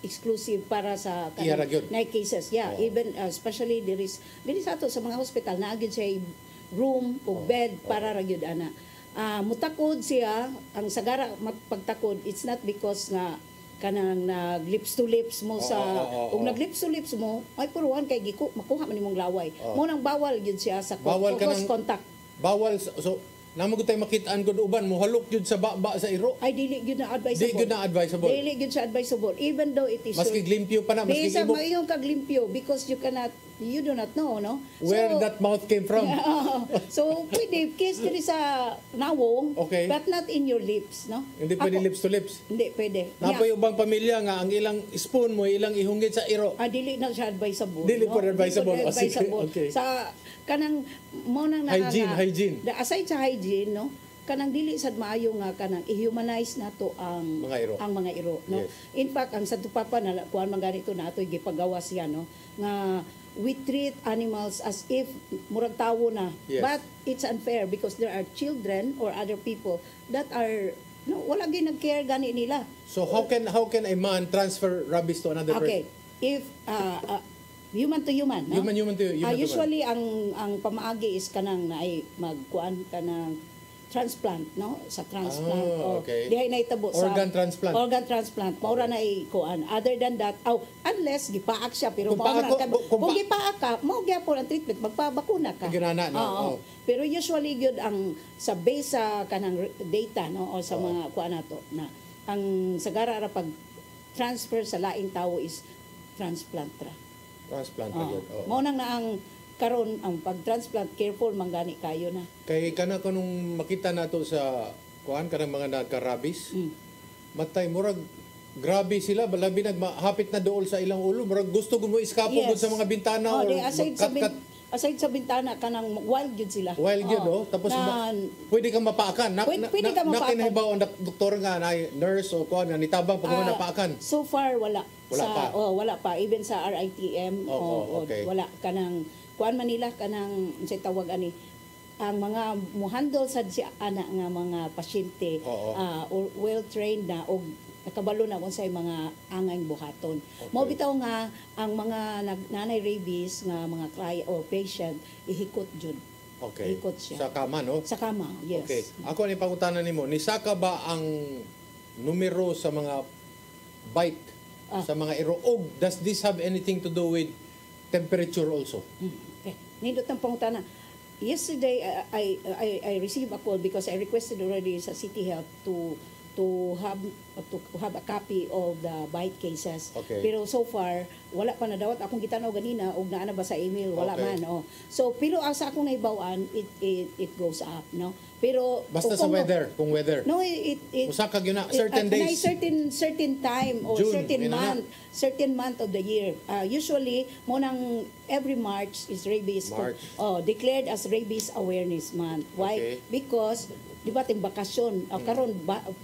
exclusive para sa Iyara gyud. na cases. Yeah, Oo. even especially there is sa ato sa mga hospital na gyud siya room o bed para ra gyud ana. Mutakod siya ang sagara pagtakod, it's not because nga kanang nag lips to lips mo sa ug nag lips to lips mo ay puruhan kay giko makuha man nimong laway. Mo nang bawal gyud siya sa Bawal ka close ng- contact. Bawal, so, namo gud tay makitaan gud uban, muhalok gyud sa baba sa iro. Ay dili gyud na advisable. Di gyud na advisable. Dili gyud siya advisable even though it is Maski glimpyo pa na, maski Bisa ibok. maayong kaglimpyo because you do not know, no? Where that mouth came from. So pwede kiss diri sa nawong Okay. but not in your lips, no? Hindi pwede Ako- lips to lips. Hindi pwede. Napoy ubang pamilya nga ang ilang spoon mo ilang ihunggit sa iro. Dili na siya advisable. Dili no? po advisable. Dili po Oh, sige. advisable. Okay. Sa kanang mo nang Hygiene. Aside sa hygiene, no? Kanang dili sad maayo nga kanang i-humanize nato ang Mga iro. no. Yes. In fact, ang Santo Papa na kuan man ganito nato gipagawa siya, no, nga we treat animals as if murag tawo na. Yes. But it's unfair because there are children or other people that are no wala gyud nag-care gani nila. So how can a man transfer rabies to another Okay. If human to human, no? Human to human. Usually ang pamaagi is kanang naay magkuan kanang transplant, no? Sa transplant. Okay. Dihay na itabo sa Organ transplant. Organ transplant. Maura na kuan. Other than that, unless gipaak siya pero Kung maura paak ka. ko- kung Kung pa- gipaak ka, mao gyapon ang treatment, magpabakuna ka. Ginana, no? Oo. Oo. Pero usually gyud ang sa base sa kanang data, no, o sa mga kuan nato na ang sagara ra pag transfer sa laing tawo is transplant ra. Transplant Oo. agad. Oo. Mao nang na ang karon ang pag-transplant careful manggani kayo na. Kay kana kanung makita nato sa kuan kanang mga nagka-rabies. Matay murag grabe sila balabi nagmahapit na dool sa ilang ulo murag gusto gud mo iskapo gud sa mga bintana or aside sa kat aside sa bintana kanang wild yun sila. Wild yun, Oo. Tapos Na- pwede kang mapaakan. Pwede kang mapaakan. Nakinahibaw ang doktor nga, na nurse o kuan nga nitabang pag napaakan. So far wala. Wala pa. Wala pa. Even sa RITM, okay. wala kanang kuan Manila kanang sa tawag ani ang mga muhandle sad si ana nga mga pasyente well trained na og nakabalo na kung sa mga angay buhaton. Mao bitaw nga ang mga nanay rabies nga mga client o patient ihikot jud. Okay. Ihikot siya. Sa kama, no? Sa kama, yes. Okay. Ako ni pangutanan nimo, nisaka ba ang numero sa mga bite sa mga iro? Og does this have anything to do with temperature also? Okay. Nindot ang pangutana. Yesterday I received a call because I requested already sa City Health to have a copy of the bite cases. Okay. Pero so far wala pa na dawat akong gitanaw ganina og naa na ba sa email wala Okay. man. So pero ang sa akong naibawan it goes up, no. Pero Basta sa kung- weather, kung weather. No, it Usa ka gyud na certain days. certain time or June, certain month of the year. Usually mo nang every March is rabies March. declared as rabies awareness month. Why? Okay. Because di ba ting bakasyon karon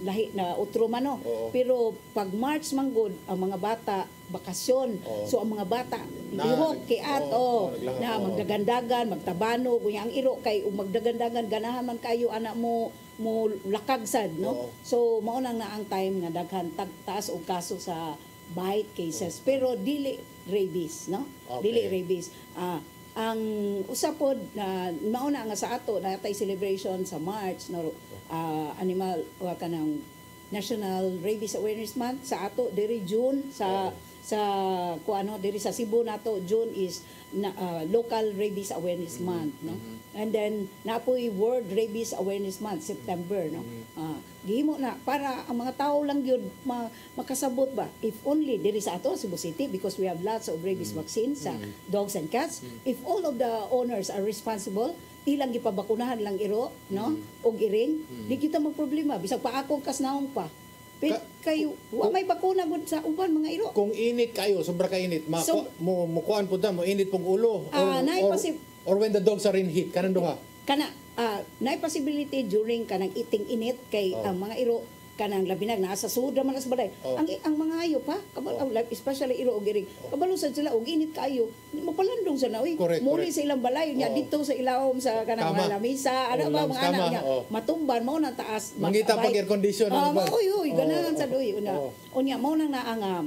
lahi na utro man no. Oo. Pero pag March manggod ang mga bata bakasyon. Oo. So ang mga bata Na- lihok kiat naglahok, na oo. magdagandagan, magtabano kunya ang iro kay ug magdagandagan ganahan man kayo anak mo lakag sad no. Oo. So mao nang na ang time nga daghan taas og kaso sa bite cases pero dili rabies no. Okay. Dili rabies. Ang usapod na mauna nga sa ato natay celebration sa March no animal kanang National Rabies Awareness Month sa ato diri June sa kuano diri sa Cebu nato June is local rabies awareness month no. And then napoy World Rabies Awareness Month September no. Gihimo na para ang mga tao lang gyud makasabot ba if only diri sa ato Cebu City because we have lots of rabies vaccines sa dogs and cats. If all of the owners are responsible ilang gipabakunahan lang iro no og iring di kita magproblema bisag pa akong kasnaong pa kayo wa may bakuna gud sa uban mga iro. Kung init kayo, sobra ka init, mo kuan pud ta mo init pong ulo or when the dogs are in heat kanang duha. Kana naay possibility during kanang eating init kay ang mga iro kanang labinag naa sa sud man sa balay. Ang mga hayop pa especially iro og iring. Kabalo sad sila og init kayo. Mapalandong sa na uy. Muli sa ilang balay nya dito sa ilawom sa kanang mga lamisa ana ba mga anak niya matumban mao na taas. Mangita pag air condition ano ba? Uy ganahan sa doy una. Unya mao nang naa nga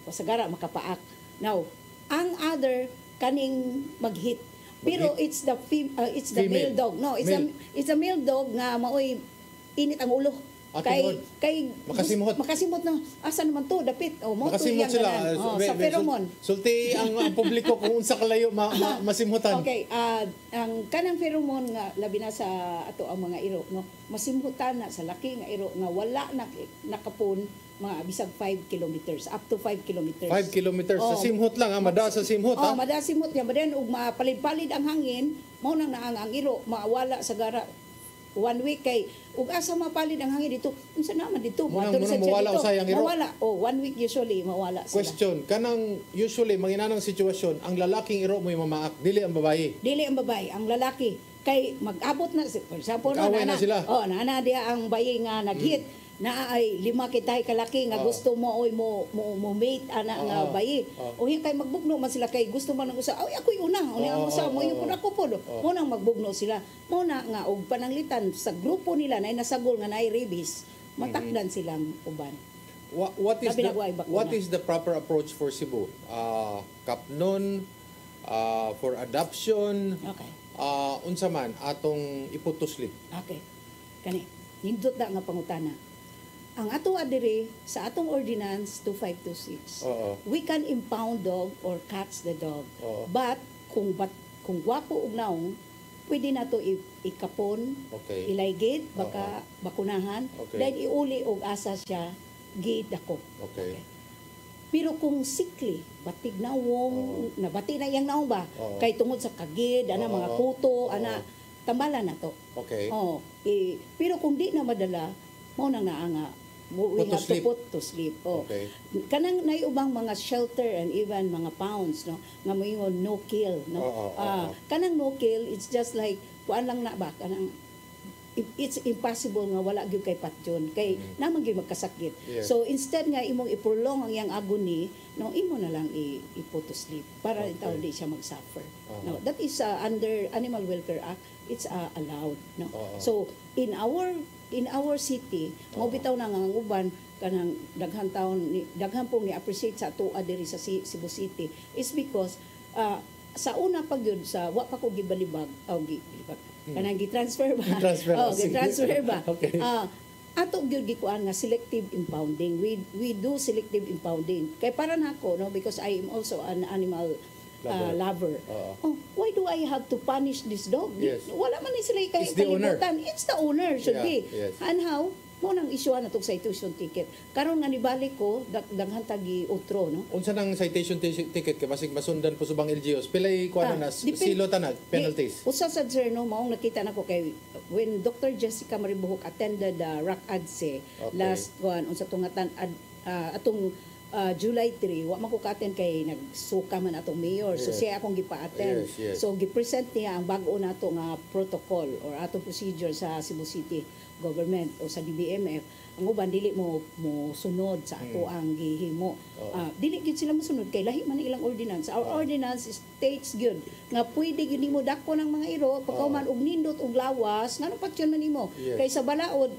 pasagara makapaak. Now, ang other kaning mag-hit pero it's the male dog. No, it's a male dog nga maoy init ang ulo. Kay makasimot na asa naman to dapit mo to yang ganan sa pheromone. Sulti ang publiko kung unsa kalayo masimutan. Okay, ang kanang pheromone nga labi na sa ato ang mga iro no masimutan na sa laki nga iro nga wala nakapon mga bisag 5 kilometers up to 5 kilometers. 5 kilometers sa simhot lang mada sa simhot ha. Mada simhot ya baden ug mapalid-palid ang hangin mao nang ang iro mawala sa gara 1 week kay ug asa mapalid ang hangin dito unsa naman dito mawala usay ang iro mawala 1 week usually mawala sila. Question kanang usually manginanang sitwasyon ang lalaking iro mo'y mamaak dili ang babae ang lalaki kay mag-abot na for example na sila nana dia ang bayi nga nag-hit na ay 5 kitay kalaki nga gusto mo oy mo mate ana nga bayi o kay magbugno man sila kay gusto man ng usa ay ako'y una ang usa mo yung ako pod mo nang magbugno sila mo na nga og pananglitan sa grupo nila na nasagol nga naay rabies matakdan silang uban. What is the proper approach for Cebu? Kapnon for adoption unsa man atong iputuslit. Okay kani nindot na nga pangutana. Ang ato adiri sa atong ordinance 2526 we can impound dog or catch the dog but kung gwapo og naong pwede na to ikapon ilaygid baka bakunahan then iuli og asa siya gidako. Pero kung sickly batig nawong nabati na yang naong ba kay tungod sa kagid ana mga kuto ana tambala na to. Pero kung di na madala mao nang naa nga we Put to have sleep. to put to sleep. Oh. Okay. Kanang naiubang mga shelter and even mga pounds, no, nga moingon no kill, no. Kanang no kill, it's just like kuan lang na ba kanang it's impossible nga wala gyud kay patyon kay naman gyud magkasakit. Yes. So instead nga imong i-prolong ang iyang agony, no, imo na lang i-put to sleep para itaw di siya mag-suffer. No, that is under Animal Welfare Act, it's allowed, no. So in our city, mo bitaw na nga ang uban kanang daghan pong ni-appreciate sa atoa diri sa Cebu City is because sa una pag yun sa wa pa ko gibalibag kanang gi-transfer ba? Gi-transfer ba? Okay. Ato gyud gikuan nga selective impounding. We do selective impounding. Kay para nako, no, because I am also an animal lover. Why do I have to punish this dog? Yes. Wala man ni sila kay It's the owner. It's the owner should be. Yes. And how? Mo nang isyuhan natong citation ticket. Karon nga nibalik ko daghan tagi utro, no. Unsa nang citation ticket kay basig masundan po subang LGUs pilay kuan na silo tanag penalties. Usa sad sir, no, maong nakita nako kay when Dr. Jessica Maribuhok attended the RAC ADSE last kuan unsa tungatan atong July 3, wa man ko ka-attend kay nagsuka man atong mayor. So siya akong gipa-attend. So gipresent niya ang bag-o nato nga protocol or atong procedure sa Cebu City government o sa DBMF. Ang uban dili mo sunod sa ato ang gihimo. Dili gyud sila mosunod kay lahi man ilang ordinance. Our ordinance states gyud nga pwede gyud nimo dako ng mga iro pagkauman og nindot og lawas ngano patyon man nimo. Kay sa balaod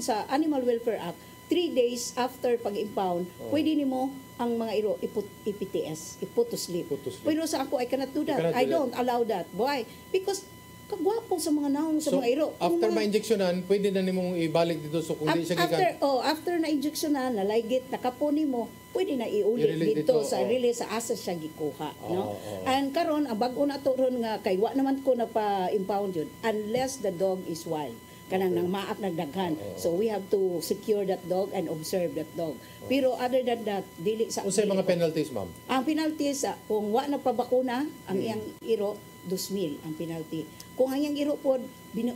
sa Animal Welfare Act 3 days after pag-impound, pwede nimo ang mga iro i-PTS, i-put to sleep. Pero sa ako, I cannot do that. I don't allow that. Why? Because kagwapo sa mga naong sa mga iro. After ma-injectionan, pwede na nimong ibalik dito so kung di siya gikan. After na-injectionan, nalaygit, nakapo nimo, pwede na iulit dito sa release sa asa siya gikuha, no? And karon ang bag-o na to ron nga kay wa naman ko na pa-impound yun unless the dog is wild. Kanang nang maap nagdaghan. So we have to secure that dog and observe that dog. Pero other than that, dili sa unsay mga penalties, ma'am? Ang penalties kung wa na pabakuna ang iyang iro 2,000 ang penalty. Kung ang iyang iro pod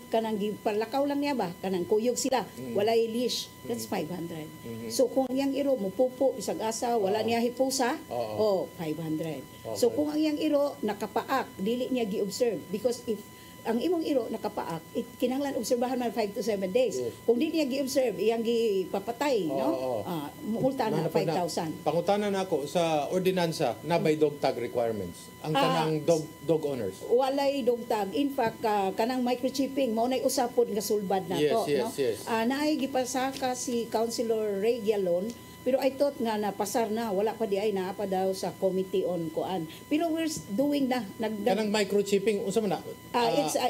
kanang gipalakaw lang niya ba kanang kuyog sila, walay leash, that's 500. So kung ang iyang iro mupupo bisag asa wala niya hipusa, 500. So kung ang iyang iro nakapaak, dili niya gi-observe because if ang imong iro nakapaak, kinahanglan obserbahan man 5 to 7 days. Kung di niya gi-observe, iyang gipapatay, no? Multa na 5,000. Pangutanan ako sa ordinansa na by dog tag requirements. Ang kanang dog owners. Walay dog tag. In fact, kanang microchipping mao nay usapod nga sulbad nato, no? Naay gipasaka si Councilor Ray Gialon. Pero I thought nga napasar na, wala pa di ay naapa daw sa committee on kuan. Pero we're doing na. Kanang microchipping, unsa man na?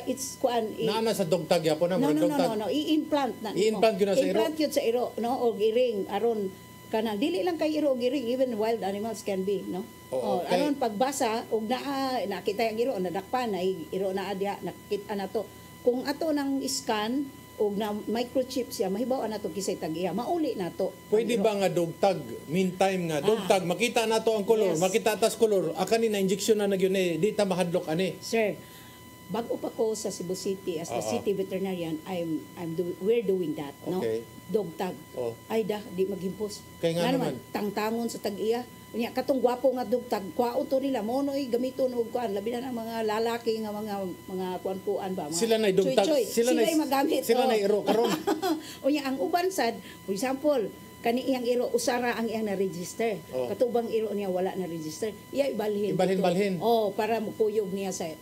It's kuan. Naana sa dog tag yapon na no, i-implant na. I-implant yun na sa iro? I-implant yun sa iro, no? O giring, aron, kanang, dili lang kay iro o giring, even wild animals can be, no? Aron pagbasa, og nakita yung iro, nadakpan, na iro na adya, nakita na to. Kung ato nang scan, o na microchip siya, mahibaw na to kisay tag-iya, mauli na to. Pwede ba nga dog tag, meantime nga, dog tag, makita na to ang color, makita tas color, akani na injection na nagyun di ta mahadlok ani. Sir, bago pa ko sa Cebu City as the city veterinarian, we're doing that, no? Dog tag. Ay di maghimpos. Kay nga naman tangtangon sa tag-iya. Unya katong gwapo nga dog tag, kwao to nila mo noy gamiton og kuan labi na ng mga lalaki nga mga kuan-kuan ba mga sila na dog tag, sila magamit. Sila na iro karon. Unya ang uban sad, for example, kani iyang iro usara ang iyang na-register. Katubang iro niya wala na register. Iya ibalhin. Para mupuyog niya sa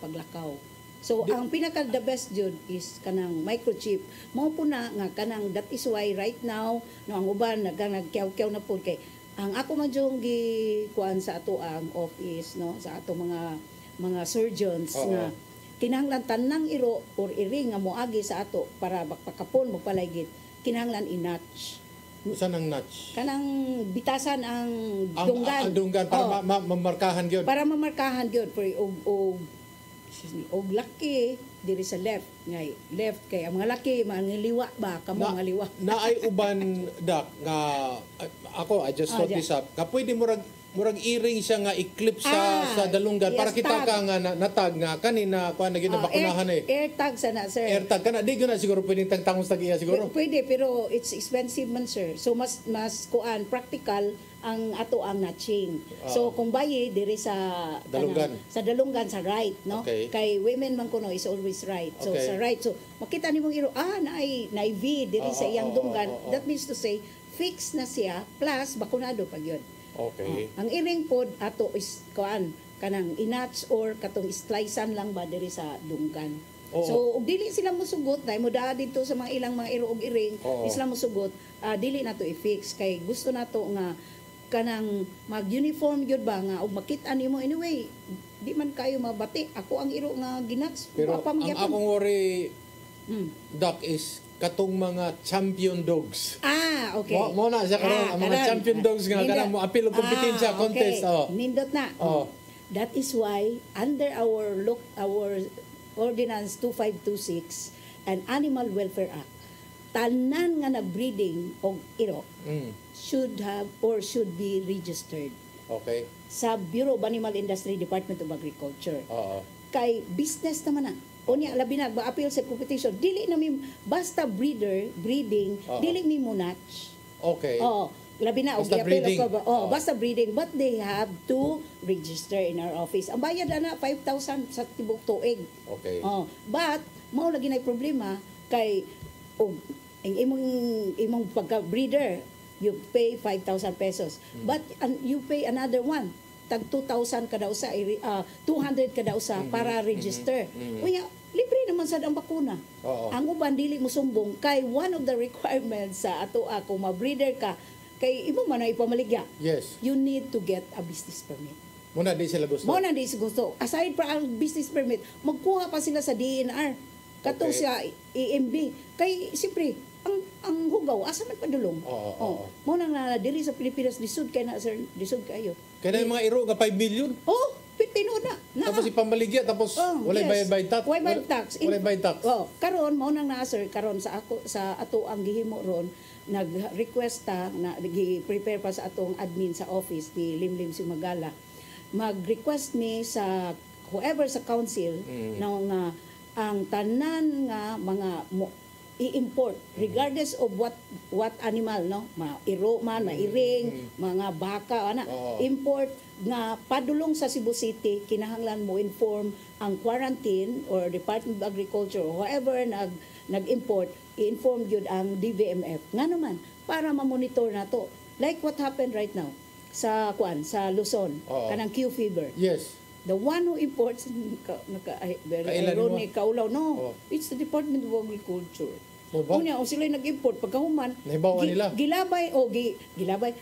paglakaw. So ang pinaka the best jud is kanang microchip. Mao po na nga kanang that is why right now no ang uban nagkyaw-kyaw na po kay ang ako man jung gikuan sa ato ang office no sa ato mga surgeons nga kinahanglan tanang iro or iri nga moagi sa ato para bakpakapon magpalaygit kinahanglan i-notch. Saan ang notch? Kanang bitasan ang dunggan. Ang dunggan para mamarkahan gyud. Para mamarkahan gyud for og laki diri sa left kay ang mga laki mga liwa ba kamo mga liwa naay uban dak nga ako I just thought this up ka pwede mo murag earring siya nga i-clip sa dalunggan para yes, kita tag. ka nga natag nga kanina kuan na ginabakunahan Air tag sana, sir. AirTag kana di gyud na siguro pwedeng tangtangos tag iya siguro. Pwede, pero it's expensive man, sir. So mas kuan practical ang ato ang notching. So kung bayi diri sa Dalunggan. sa dalunggan sa right, no? Okay. Kay women man kuno is always right. So Okay. sa right, so makita nimong iro naay V diri sa iyang dunggan. That means to say fix na siya plus bakunado pag yun. Okay. Ang iring pod ato is kuan kanang inatch or katong slicean lang ba diri sa dunggan. Oo. So ug dili sila mosugot dahil mo daa dito sa mga ilang mga iro og iring, Oo. di sila mosugot, dili nato i-fix kay gusto nato nga kanang mag-uniform gyud ba nga ug makit-an nimo anyway di man kayo mabati ako ang iro nga ginats Pero ang akong worry Doc is katong mga champion dogs. Okay. Mo na siya karon ang mga karon. champion dogs nga kanang mo apil og kompetensya contest. Okay. Nindot na. That is why under our ordinance 2526 and Animal Welfare Act, tanan nga nag-breeding og iro should have or should be registered Okay. sa Bureau of Animal Industry, Department of Agriculture. Oo. Kay business naman na. Unya labi na ba-appeal sa competition. Dili na mi basta breeding, dili mi mo natch. Okay. Labi na Basta appeal breeding. basta breeding, but they have to register in our office. Ang bayad na 5,000 sa tibok tuig. Okay. But mao lagi na problema kay ang imong pagka-breeder, you pay 5,000 pesos. But you pay another one, tag 2,000 kada usa, 200 kada usa para register. Unya, libre naman sad ang bakuna. Ang uban dili mo sumbong kay one of the requirements sa ato kung ma-breeder ka kay imo man ang ipamaligya. Yes. You need to get a business permit. Muna di sila gusto. Muna di sila gusto. Aside pa ang business permit, magkuha pa sila sa DNR. Katong sa EMB. Kay siyempre, ang hugaw asa man padulong. Mo nang na diri sa Pilipinas lisod kay na sir, lisod kayo. Kaya yung mga iro nga 5 million. Pitino na. Tapos ipamaligya tapos walay bayad tax. Walay bayad tax. Walay bayad tax. Karon mo nang na sir, karon sa ato ang gihimo ron, nag-request ta na gi-prepare pa sa atong admin sa office ni Limlim Sumagala. Mag-request ni sa whoever sa council nga ang tanan nga mga i-import regardless of what animal, no, mairo man, mairing, mga baka import nga padulong sa Cebu City, kinahanglan mo inform ang quarantine or Department of Agriculture or whoever nag-import, i-inform yun ang DVMF nga naman para ma-monitor nato like what happened right now sa Luzon, kanang Q fever. Yes. The one who imports, very ironic, kaulaw, no, it's the Department of Agriculture. Unya, o sila nag-import, pagkahuman, nila. Gilabay,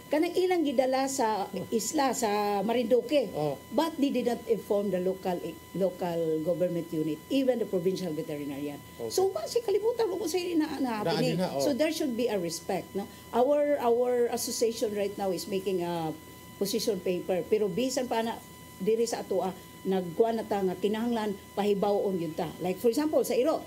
kanang ilang gidala sa isla, sa Marinduque. But they did not inform the local government unit, even the provincial veterinarian. Okay. So, kasi kalimutan mo sa na-happening. So, there should be a respect. No? Our association right now is making a position paper, pero bisan pa na diri sa ato nagkuha na ta nga kinahanglan pahibawon yun ta. Like for example sa iro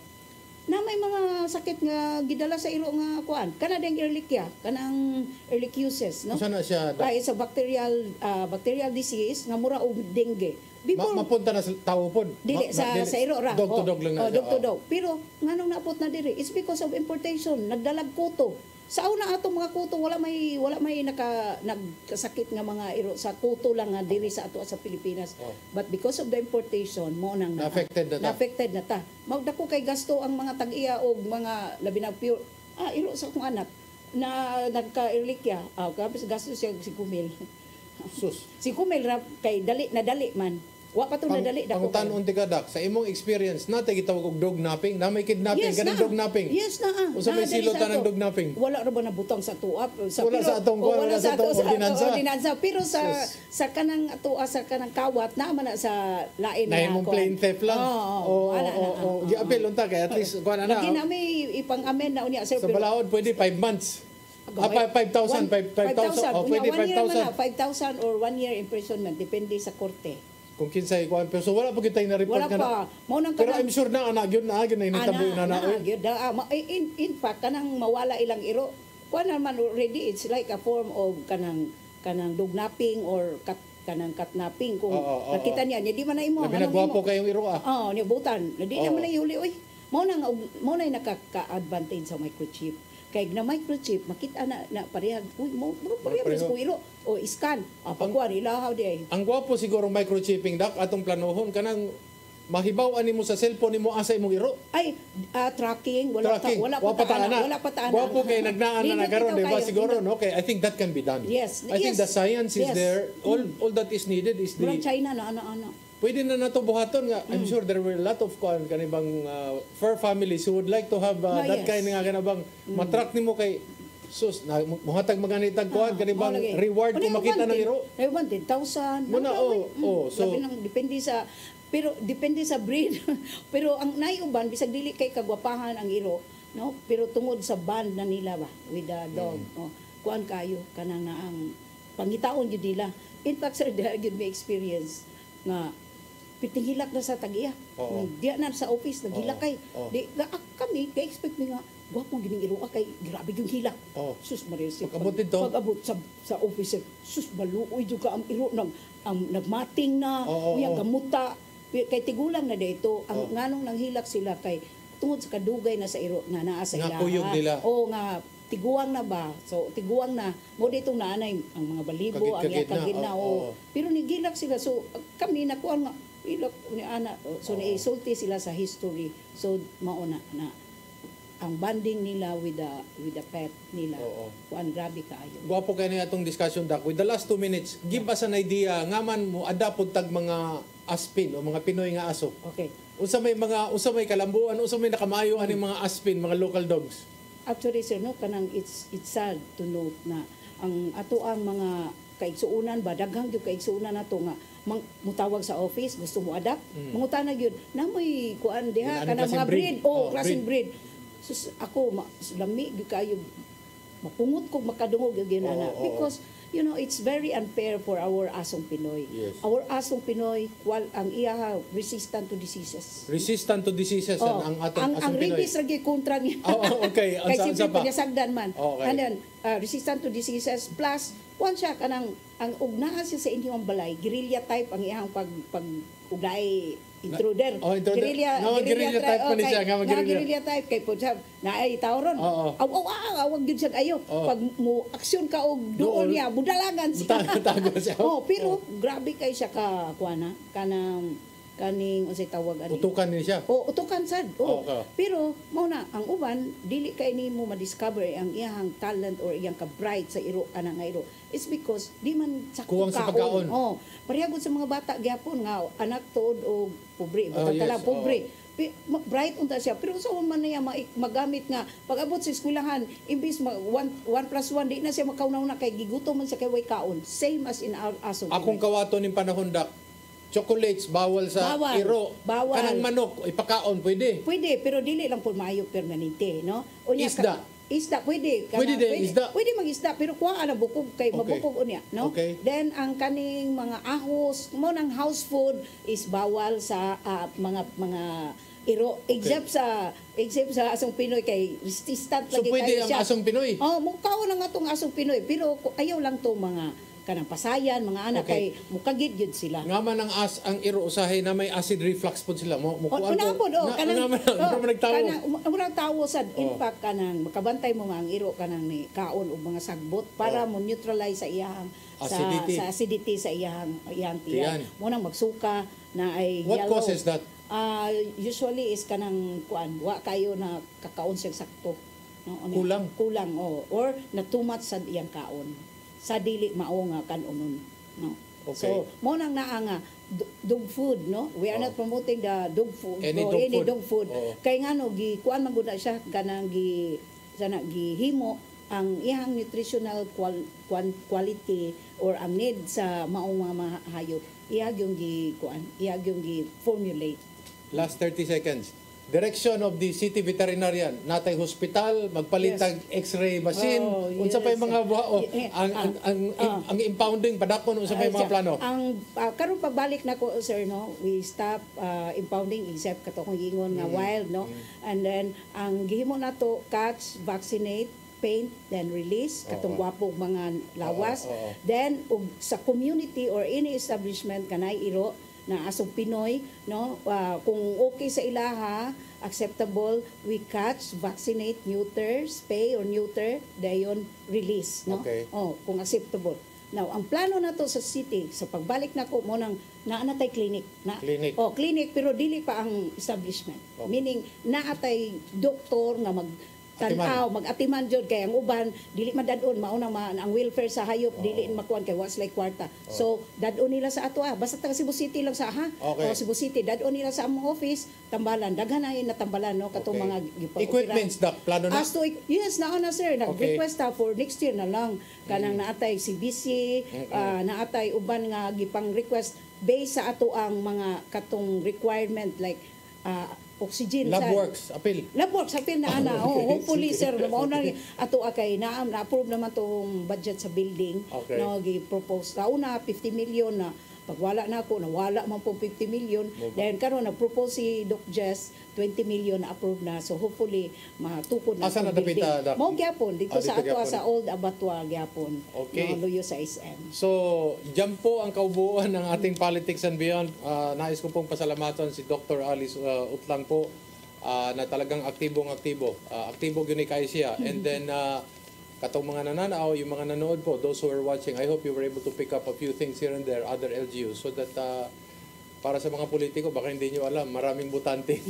na may mga sakit nga gidala sa iro nga kuan kanang Ehrlichia, kanang Ehrlichiosis, no? Sana siya Kaya sa bacterial disease nga mura og dengue. Mapunta na sa tao pod. Dili sa iro ra. Dog to dog lang na. Dog to dog. Pero nganong naapot na diri? It's because of importation. Nagdalag kuto. Sa una atong mga kuto wala may nagkasakit nga mga iro sa kuto lang nga diri sa ato sa Pilipinas. But because of the importation mo nang affected na ta. Magdako kay gasto ang mga tag-iya og mga labi na pure iro sa akong anak na nagka-Ehrlichia. Kapos gasto siya si Kumil. Sus. Si Kumil ra kay dali man. Wa pa to nadali dako. Pangutanon ti kadak sa imong experience natay gitawag og dog napping, na may kidnapping, ganang dog napping. Yes na. Usa may silotan ng dog napping. Wala ra ba na butang sa tuap wala sa atong ordinansa. Pero sa kanang sa kanang kawat na man sa lain na. Na imong plain theft lang. Gi-appeal unta kay at least kuan ana. Lagi na may ipang-amend na unya sir. Sa balaod pwede 5 months. 5,000 pwede 5,000 or 1 year imprisonment depende sa korte. Kung kinsay kuan pero so wala pa kitay na report wala pa. Pero I'm sure na gyud na nitabo na in fact kanang mawala ilang iro kuan naman already it's like a form of kanang kanang dognapping or kanang catnapping kung Oo, nakita niya di man na imo Labi na gwapo kayong iro niya butan di niya Oo. man na ihuli oy mao na nakaka-advantage sa microchip kay na microchip makita na parehag uy mo parehag ko iro o scan pagkuan ilahaw di ay ang gwapo siguro microchipping dak atong planohon kanang mahibaw ani mo sa cellphone nimo asa imong iro ay tracking wala pa taana gwapo kay nagnaan na nagaron di ba siguro no okay I think that can be done yes I think the science is there all that is needed is the China na ana pwede na nato buhaton nga I'm sure there were a lot of kanibang fur families who would like to have that kind nga kanabang matrack nimo kay sus na muhatag maganitag kuan kanibang reward kung makita ng iro reward 10,000 muna so depende sa breed pero ang naiuban bisag dili kay kagwapahan ang iro no pero tungod sa band na nila ba with the dog kuan kayo kanang na ang pangitaon jud nila in fact sir there gyud may experience nga piting hilak na sa tag-iya. Diya na sa office, naghilak kay. Di, kami, kay-expect mi nga, gwapong gining iro kay grabe yung hilak. Sus, Maria, pag-abot sa office, sus, maluoy yung ka ang iro, nagmating na, uyang gamuta. Kay tigulang na dito, ang nganong nang hilak sila kay, tungod sa kadugay na sa iro, nga naa sa nga kuyog nila. Nga, tiguang na ba? So, tiguang na. Mo dito nanay, ang mga balibo, ang yakagin na. Pero nigilak sila. So, kami nakuha nga, ilok ni ana so ni-sulti sila sa history so mauna na ang bonding nila with the pet nila kuan grabe kaayo gwapo kay ni atong discussion dak with the last 2 minutes give us an idea ngaman mo adapod tag mga aspin o mga Pinoy nga aso okay unsa may kalambuan unsa may nakamayo ani mga aspin mga local dogs actually sir no kanang it's sad to note na ang ato ang mga kaigsuunan ba daghang gyud kaigsuunan nato nga mutawag sa office gusto mo adapt mangutana gyud namoy kuan diha kana mga breed klaseng breed sus ako lami gyud kayo mapungot ko makadungog gyud ana because you know it's very unfair for our asong Pinoy our asong Pinoy ang iya resistant to diseases ang atong asong Pinoy rabies lagi kontra niya okay kay siyempre pinasagdan man and then resistant to diseases plus kuan siya kanang ang ugnaa siya sa inyong balay guerrilla type ang iyang pag ugay intruder guerrilla type pa ni siya nga guerrilla type kay po siya naay tawron awag gyud siya ayo pag mo aksyon ka og doon niya budalangan siya pero grabe kay siya ka kuana kaning unsay tawag ani utukan ni siya utukan sad pero mao na ang uban dili kay nimo ma-discover ang iyang talent or iyang ka bright sa iro anang iro it's because di man sakto kuwang sa pagkaon parehagod sa mga bata gyapon nga anak tuod og pobre pobre bright unta siya pero sa man niya magamit nga pag-abot sa eskwelahan imbis 1+1 di na siya makaunaw na kay gigutom man siya kay way kaon same as in our aso akong kawaton ning panahon dak chocolates bawal sa iro kanang manok ipakaon pwede pero dili lang po maayo permanente no isda pwede mag-isda pero kuha na bukog kay mabukog unya no then ang kaning mga ahos mo nang house food is bawal sa mga iro except sa asong Pinoy kay resistant lagi kayo siya. So pwede ang asong Pinoy? Mukaw na nga tong asong Pinoy pero ayaw lang to mga kanang pasayan mga anak kay mukagid gyud sila ngaman ang iro usahay na may acid reflux pod sila mo kuan kanang tawo sad in fact kanang makabantay mo ang iro kanang ni kaon og mga sagbot para mo neutralize sa iyang sa acidity sa iyang tiyan mo nang magsuka na ay what yellow. Causes that usually is kanang kuan wa kayo na kakaon siyang sakto no kulang or na too much sa iyang kaon sa dili mao nga kanunon no so mo nang naa nga dog food no we are not promoting the dog food any dog food kay ngano gi kuan man gud siya kanang gihimo ang iyang nutritional quality or ang need sa maong mga hayop iyag yung gi formulate last 30 seconds direction of the city veterinarian natay hospital magpalitag x-ray machine unsa pay mga ang impounding padakon unsa pay mga plano ang karon pagbalik nako sir no we stop impounding except kato kung gingon nga wild no and then ang gihimo nato catch vaccinate paint, then release, katong gwapong mga lawas. Oo. Then, sa community or any establishment, kanay iro, na asong Pinoy, no, kung okay sa ilaha, acceptable, we catch, vaccinate, neuter, spay or neuter, dayon release, no? Okay. Kung acceptable. Now, ang plano na to sa city, sa pagbalik na ko mo nang naanatay clinic. Clinic. Clinic, pero dili pa ang establishment. Okay. Meaning, naatay doktor nga tanaw, mag-atiman jud kay ang uban dili madadon mauna ang welfare sa hayop dili makuan kay was like kwarta. So dadon nila sa ato basta taga Cebu City lang sa Okay. Cebu City dadon nila sa among office tambalan daghan na na tambalan no katong mga equipments dak plano na. Yes na sir nag-request ta for next year na lang kanang naatay CBC naatay uban nga gipang request based sa ato ang mga katong requirement like oxygen Labworks apil na ana. Hopefully sir mao na ato kay na-approve naman tong budget sa building. Okay. No gi-propose una 50 million na pag wala na ako nawala man po 50 million then karon nag-propose si Doc Jess 20 million na approve na so hopefully matukod na asa na building. dapita Mao gyapon dito sa dito ato gyapon. sa old abattoir gyapon. Okay. No, luyo sa SM. So, dyan po ang kaubuan ng ating Politics and Beyond. Nais ko pong pasalamatan si Dr. Alice Utlang po na talagang aktibo. Aktibo yun kayo siya. And then, katong mga nananaw, yung mga nanood po, those who are watching, I hope you were able to pick up a few things here and there, other LGUs, so that para sa mga politiko, baka hindi nyo alam, maraming butante,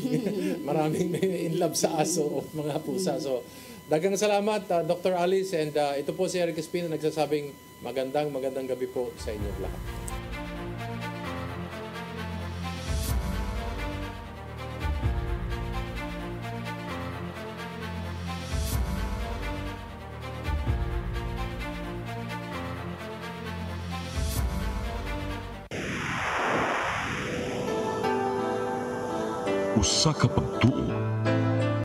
maraming in love sa aso o mga pusa. So, dagang salamat, Dr. Alice, and ito po si Eric Espino nagsasabing magandang gabi po sa inyo lahat. Usa ka pagtuo